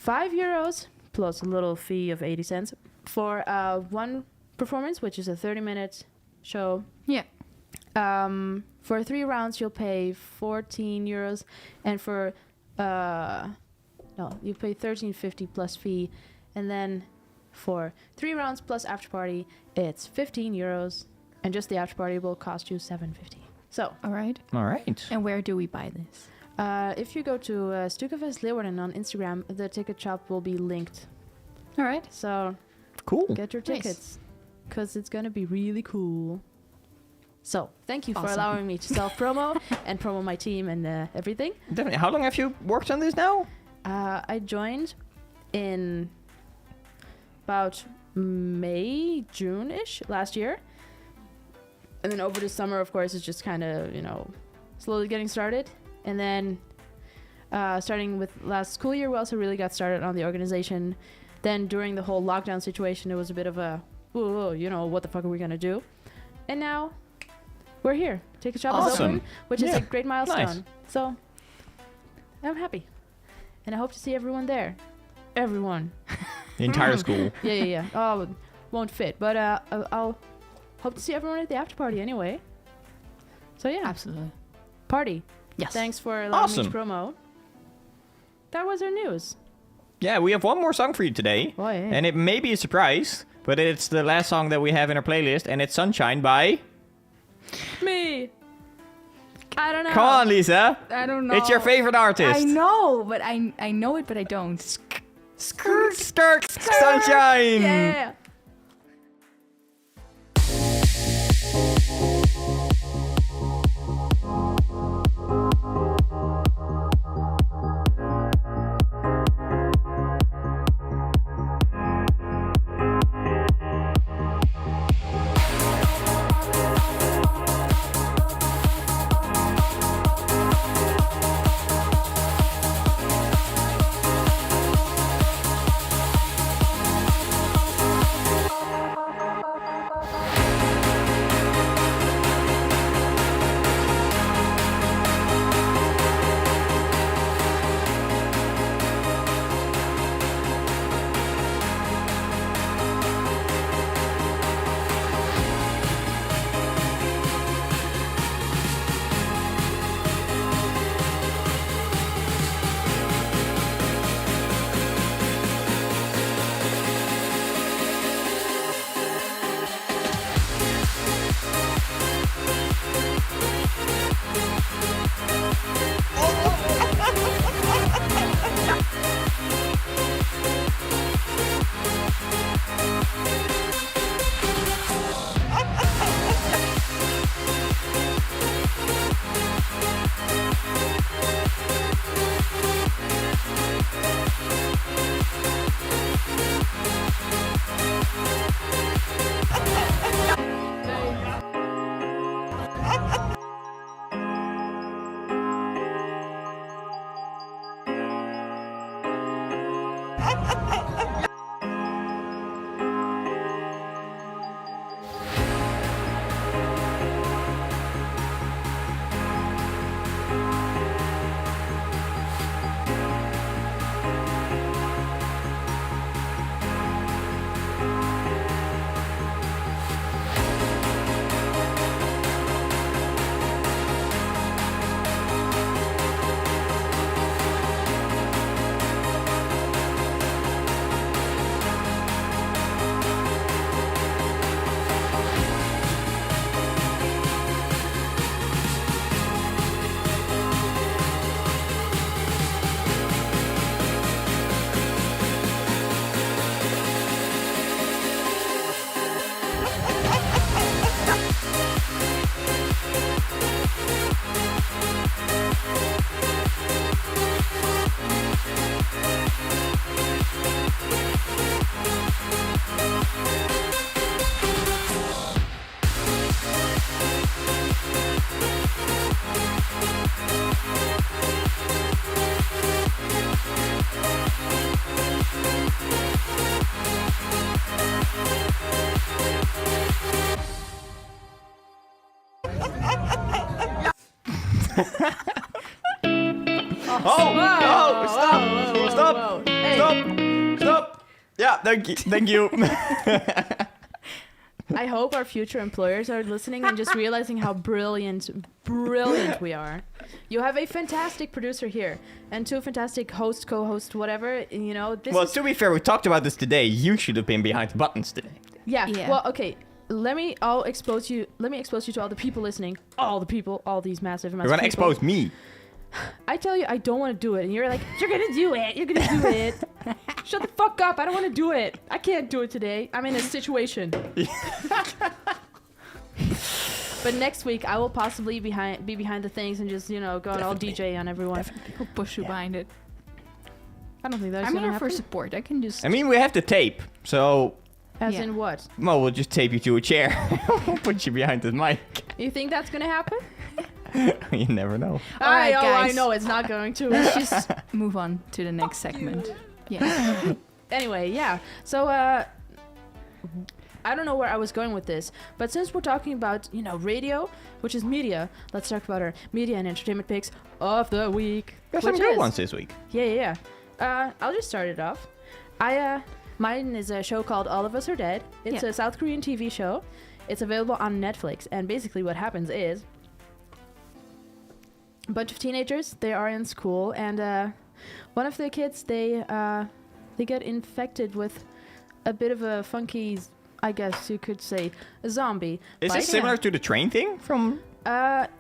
€5 plus a little fee of 80 cents for one performance, which is a 30-minute show. Yeah. For 3 rounds, you'll pay €14, and for... you pay $13.50 plus fee, and then for 3 rounds plus after party, it's €15, and just the after party will cost you $7.50. So, All right. All right. And where do we buy this? if you go to Stukafest Leeuwarden on Instagram, the ticket shop will be linked. All right. So Cool. get your Nice. tickets, because it's gonna be really cool. So thank you for Awesome. allowing me to self-promo and promo my team and everything. Definitely. How long have you worked on this now? I joined in about May, June-ish last year. And then over the summer, of course, it's just kind of, slowly getting started. And then starting with last school year, we also really got started on the organization. Then during the whole lockdown situation, it was a bit of a, whoa, what the fuck are we going to do? And now we're here. Ticket shop is Awesome. open, which is Yeah. a great milestone. Nice. So I'm happy. And I hope to see everyone there. Everyone. The entire school. Yeah. Oh, it won't fit. But I'll hope to see everyone at the after party anyway. So yeah, Absolutely. party. Yes. Thanks for allowing me Awesome. to promo. That was our news. Yeah, we have one more song for you today. Oh, yeah. And it may be a surprise, but it's the last song that we have in our playlist, and it's Sunshine by... Me. I don't know. Come on, Lisa. I don't know. It's your favorite artist. I know, but I know it, but I don't. Skirt, Sunshine. Yeah. No! Stop! whoa, Stop! whoa. Hey. Stop! Yeah, thank you. I hope our future employers are listening and just realizing how brilliant we are. You have a fantastic producer here and 2 fantastic host, co-host, whatever. You know, this Well, is... to be fair, we talked about this today. You should have been behind the buttons today. Yeah. Yeah. Well, okay. Let me expose you to all the people listening. All the people, all these massive amounts You're of gonna people. expose me. I tell you, I don't want to do it. And you're like, you're going to do it. You're going to do it. Shut the fuck up. I don't want to do it. I can't do it today. I'm in a situation. But next week, I will possibly be behind the things and just, go and all DJ on everyone. I'll push you behind it. I don't think that's I'm going to here for happen. support. I can just... I mean, we have the tape, so As Yeah. in what? well, we'll just tape you to a chair. We'll put you behind the mic. You think that's going to happen? You never know. All right, I guys. know it's not going to. Let's just move on to the next segment. Yeah. Anyway, yeah. So, I don't know where I was going with this, but since we're talking about, radio, which is media, let's talk about our media and entertainment picks of the week. There's some which good is- ones this week. Yeah. I'll just start it off. Mine is a show called All of Us Are Dead. It's Yeah. a South Korean TV show. It's available on Netflix, and basically what happens is a bunch of teenagers, they are in school, and one of the kids, they get infected with a bit of a funky, I guess you could say, a zombie. Is But- this similar to the train thing from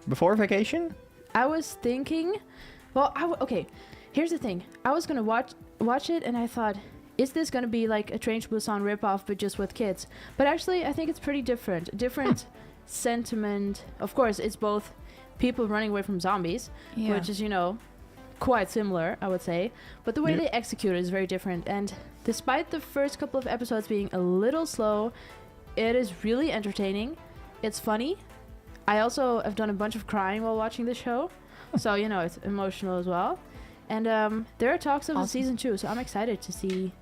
before vacation? I was thinking, well, okay, here's the thing. I was gonna watch it, and I thought, is this gonna be like a Train to Busan ripoff, but just with kids? But actually, I think it's pretty different. Different sentiment. Of course, it's both people running away from zombies, Yeah. which is, quite similar, I would say. But the way Yeah. they execute it is very different. And despite the first couple of episodes being a little slow, it is really entertaining. It's funny. I also have done a bunch of crying while watching the show. So, it's emotional as well. And there are talks of a Awesome. season 2, so I'm excited to see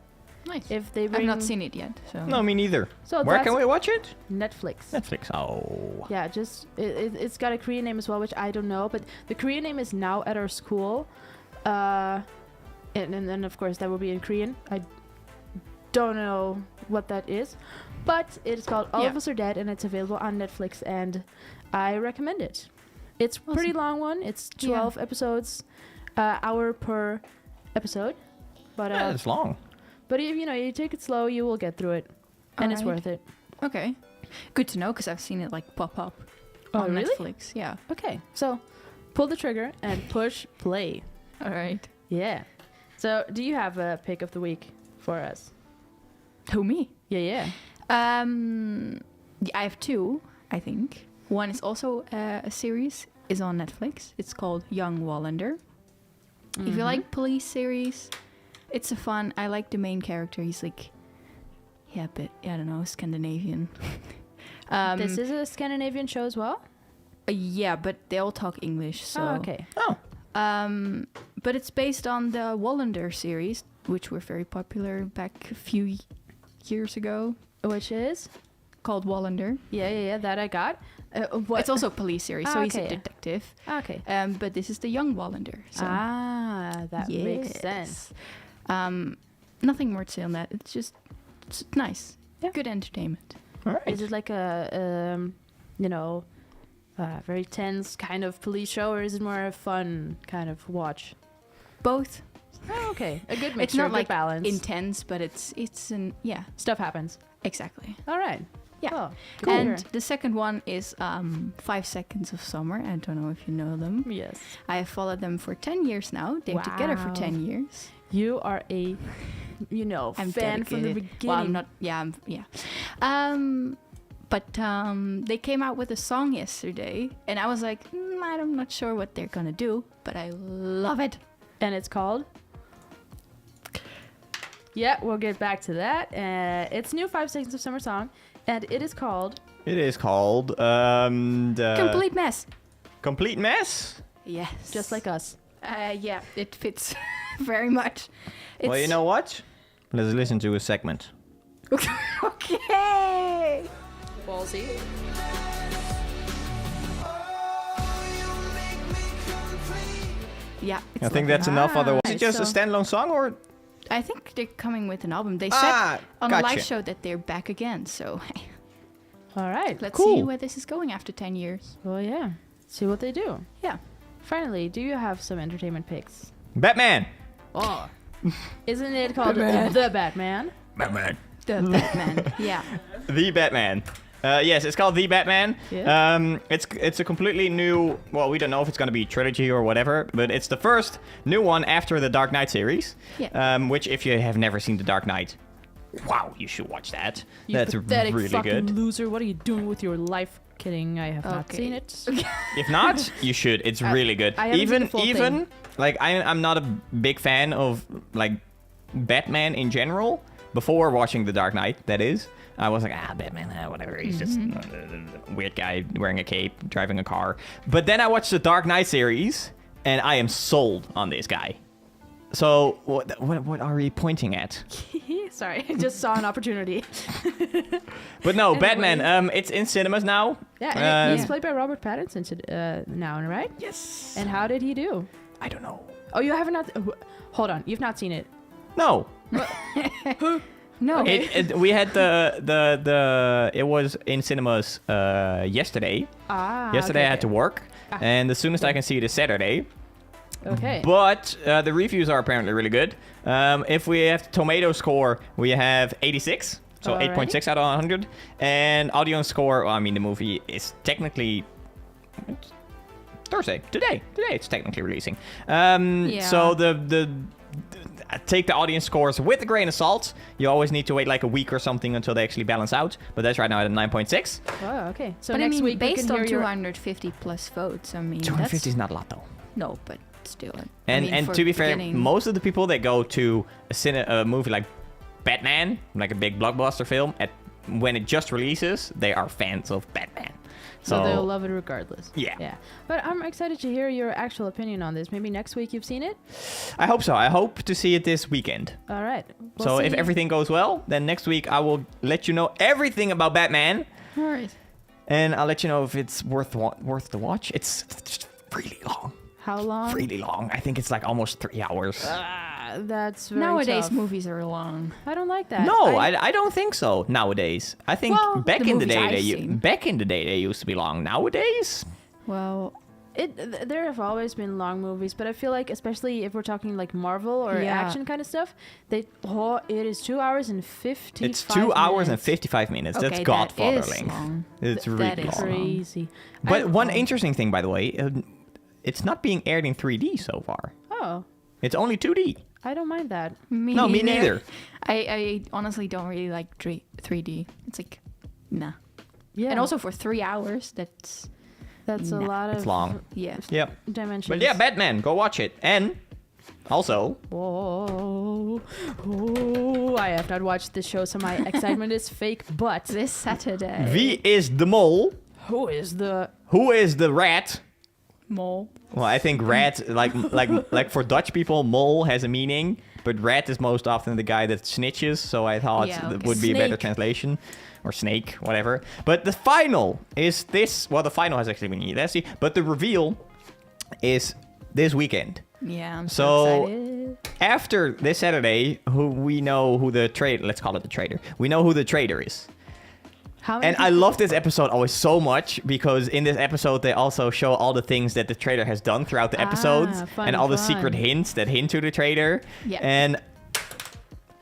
Nice. if they bring... I've not seen it yet, so... No, me neither. So Where that's can we watch it? Netflix. Netflix. Oh. Yeah, just it's got a Korean name as well, which I don't know, but the Korean name is Now at Our School, and then of course that will be in Korean. I don't know what that is, but it is called All of Yeah. Us Are Dead, and it's available on Netflix, and I recommend it. It's a pretty Awesome. long one. It's Yeah. 12 episodes, hour per episode, but Yeah, it's long. but if you take it slow, you will get through it, and it's Alright. worth it. Okay. Good to know, because I've seen it, pop up Oh, on really? Netflix. Yeah. Okay, so pull the trigger and push play. All right. Yeah. So, do you have a pick of the week for us? Who, me? Yeah. I have 2, I think. One is also a series, is on Netflix. It's called Young Wallander. If you like police series, it's a fun. I like the main character. He's I don't know, Scandinavian. This is a Scandinavian show as well? Yeah, but they all talk English. So. Oh, okay. Oh. But it's based on the Wallander series, which were very popular back a few years ago, Which is? called Wallander. Yeah, that I got. What? It's also a police series, so he's a okay. detective. Okay. But this is the Young Wallander. So. That makes Yes. sense. Nothing more to say on that. It's nice. Yeah. Good entertainment. All right. Is it like a, very tense kind of police show, or is it more a fun kind of watch? Both. Oh, okay. A good mixture, It's not a good like balance. intense, but it's yeah, Stuff happens. exactly. All right. Yeah. Oh, cool. And the second one is 5 Seconds of Summer. I don't know if you know them. Yes. I have followed them for 10 years now. They're together for Wow. 10 years. You are a, I'm fan from the dedicated. beginning. Well, I'm not. Yeah, but they came out with a song yesterday, and I was like, I'm not sure what they're gonna do, but I love it. And it's called? Yeah, we'll get back to that. It's new 5 Seconds of Summer song, and it is called... It is called the Complete mess. Complete Mess. Yes. Just like us. Yeah, it fits very much. Well, you know what? Let's listen to a segment. Okay. Ballsy. Yeah. I think that's enough. Otherwise, is it just a So- standalone song or? I think they're coming with an album. They said on a gotcha. live show that they're back again. So All right. let's Cool. see where this is going after 10 years. Well, yeah. See what they do. Yeah. Finally, do you have some entertainment picks? Batman. Oh. Isn't it called The Batman? Batman. The Batman. Yeah. The Batman. Yes, it's called The Batman. Yeah. It's a completely new. Well, we don't know if it's going to be trilogy or whatever, but it's the first new one after the Dark Knight series. Yeah. Which, if you have never seen the Dark Knight, wow, you should watch that. You That's pathetic really fucking good. loser. What are you doing with your life? Kidding, I have not Okay. seen it. If not, you should. It's really good. I haven't seen the full even thing. like I'm not a big fan of like Batman in general. Before watching The Dark Knight, that is, I was like, Batman, whatever. He's just a weird guy wearing a cape, driving a car. But then I watched the Dark Knight series, and I am sold on this guy. So what are we pointing at? Sorry, I just saw an opportunity. But no, Anyway. Batman. It's in cinemas now. Yeah, and he's Yeah. played by Robert Pattinson now, right? Yes. And how did he do? I don't know. Oh, you haven't not. Hold on, you've not seen it. No. No. We had the it was in cinemas yesterday. Yesterday I had to work, and the soonest I can see it is Saturday. Okay. But the reviews are apparently really good. If we have tomato score, we have 86, so Alrighty. 8.6 out of 100. And audience score, well, I mean, the movie is technically it's Thursday. Today it's technically releasing. So the take the audience scores with a grain of salt. You always need to wait like a week or something until they actually balance out. But that's right now at a 9.6. Oh, okay. So but I next mean, week we based can on hear your 250 plus votes, I mean, 250 that's... is not a lot though. No, but still. And for to be fair, beginning- most of the people that go to a movie like Batman, like a big blockbuster film, when it just releases, they are fans of Batman. So they'll love it regardless. Yeah. Yeah. But I'm excited to hear your actual opinion on this. Maybe next week you've seen it? I hope so. I hope to see it this weekend. All right. We'll So if see. everything goes well, then next week I will let you know everything about Batman, All right. and I'll let you know if it's worth the watch. It's really long. How long? Really long. I think it's like almost 3 hours. That's very Nowadays, tough. movies are long. I don't like that. No, I don't think so. Nowadays, I think Well, back the in the movies day I've seen. back in the day they used to be long. Nowadays, Well, There have always been long movies, but I feel like, especially if we're talking like Marvel or Yeah. action kind of stuff, it is 2 hours and 55 it's 2 hours and minutes. 55 minutes. okay, That's Godfather that is length. long. It's That really is long. Crazy. But one interesting thing, by the way, it's not being aired in 3D so far. Oh, It's only 2D. I don't mind that. Me No, me neither. I honestly don't really like 3D. It's like, nah. Yeah. And also for 3 hours, that's that's a Nah. lot of It's long. yeah. Yep. dimensions. But yeah, Batman, go watch it. And also, Whoa. Oh, I have not watched this show, so my excitement is fake. But This Saturday. V is the mole. who is the Who is the rat? Mole. Well, I think rat, like for Dutch people, mole has a meaning, but rat is most often the guy that snitches. So I thought Yeah, that okay. would be a better Snake. translation, or snake, whatever. But the final is this. Well, the final has actually been yesterday, but the reveal is this weekend. Yeah, I'm So- so excited. After this Saturday, we know who the traitor. Let's call it the traitor. We know who the traitor is. how many And I love this episode always so much because in this episode they also show all the things that the traitor has done throughout the episodes fun, and all the fun. secret hints that hint to the traitor. Yeah. And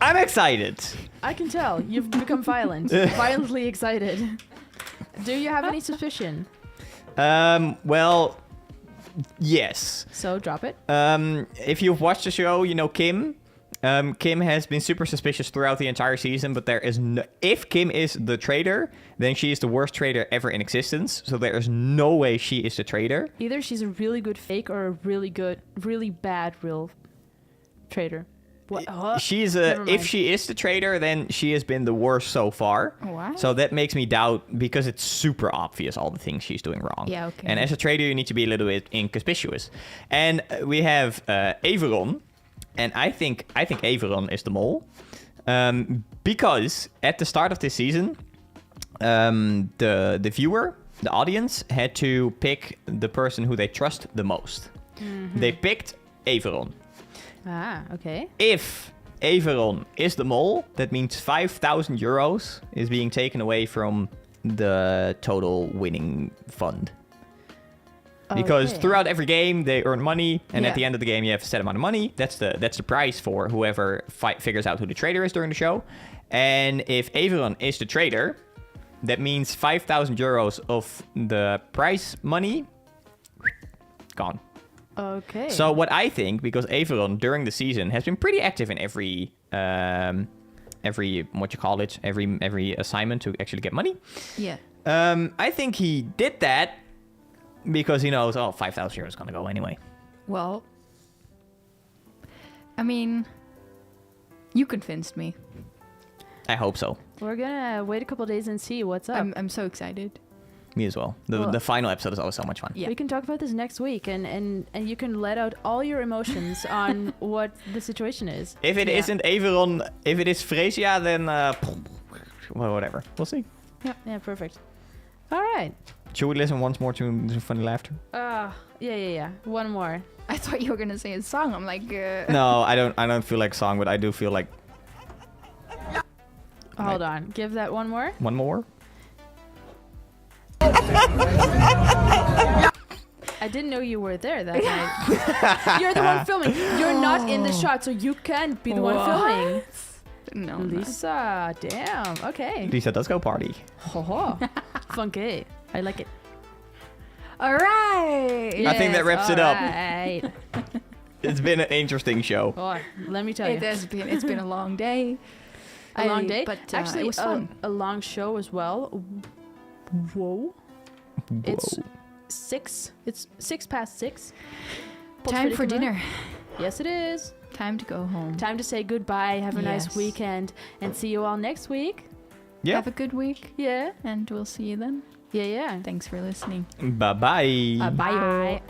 I'm excited. I can tell you've become violent, violently excited. Do you have any suspicion? Well, yes. So drop it. If you've watched the show, you know Kim. Kim has been super suspicious throughout the entire season, but there is no... If Kim is the traitor, then she is the worst traitor ever in existence. So there is no way she is the traitor. Either she's a really good fake or a really bad real traitor. What? She's Never if mind. she is the traitor, then she has been the worst so far. Wow. So that makes me doubt because it's super obvious all the things she's doing wrong. Yeah, okay. And as a traitor, you need to be a little bit inconspicuous. And we have Averon, and I think Averon is the mole, because at the start of this season, the viewer, the audience, had to pick the person who they trust the most. Mm-hmm. They picked Averon. Ah, okay. If Averon is the mole, that means 5,000 euros is being taken away from the total winning fund. Because Okay. throughout every game, they earn money, and Yeah. at the end of the game, you have a set amount of money. That's the prize for whoever figures out who the traitor is during the show. And if Averon is the traitor, that means 5,000 euros of the prize money gone. Okay. So what I think, because Averon during the season has been pretty active in every what you call it, every assignment to actually get money. Yeah. I think he did that because he knows, 5,000 euros is gonna go anyway. Well, I mean, you convinced me. I hope so. We're gonna wait a couple days and see what's up. I'm so excited. Me as well. Well- The final episode is always so much fun. Yeah. We can talk about this next week, and you can let out all your emotions on what the situation is. If it Yeah. not Averon, if it is Fresia, then well, whatever. We'll see. Yeah, perfect. All right. Should we listen once more to some funny laughter? Yeah. One more. I thought you were gonna say a song. I'm like, No, I don't feel like song, but I do feel like Hold on. Give that one more. one more. I didn't know you were there that night. You're the one filming. You're not in the shot, so you can't be the one filming. no, Lisa, damn. Okay. Lisa does go party. Ho funky. I like it. All right. I think that wraps it up. Right. It's been an interesting show. Oh, let me tell you. It's been a long day. A long day, but actually, it was fun. a long show as well. Whoa. It's 6. It's 6:06. Time for dinner. Yes, it is. Time to go home. Time to say goodbye. Have a nice Yes. weekend, and see you all next week. Yeah. Have a good week, Yeah. and we'll see you then. Yeah. Thanks for listening. Bye bye. Bye. Bye.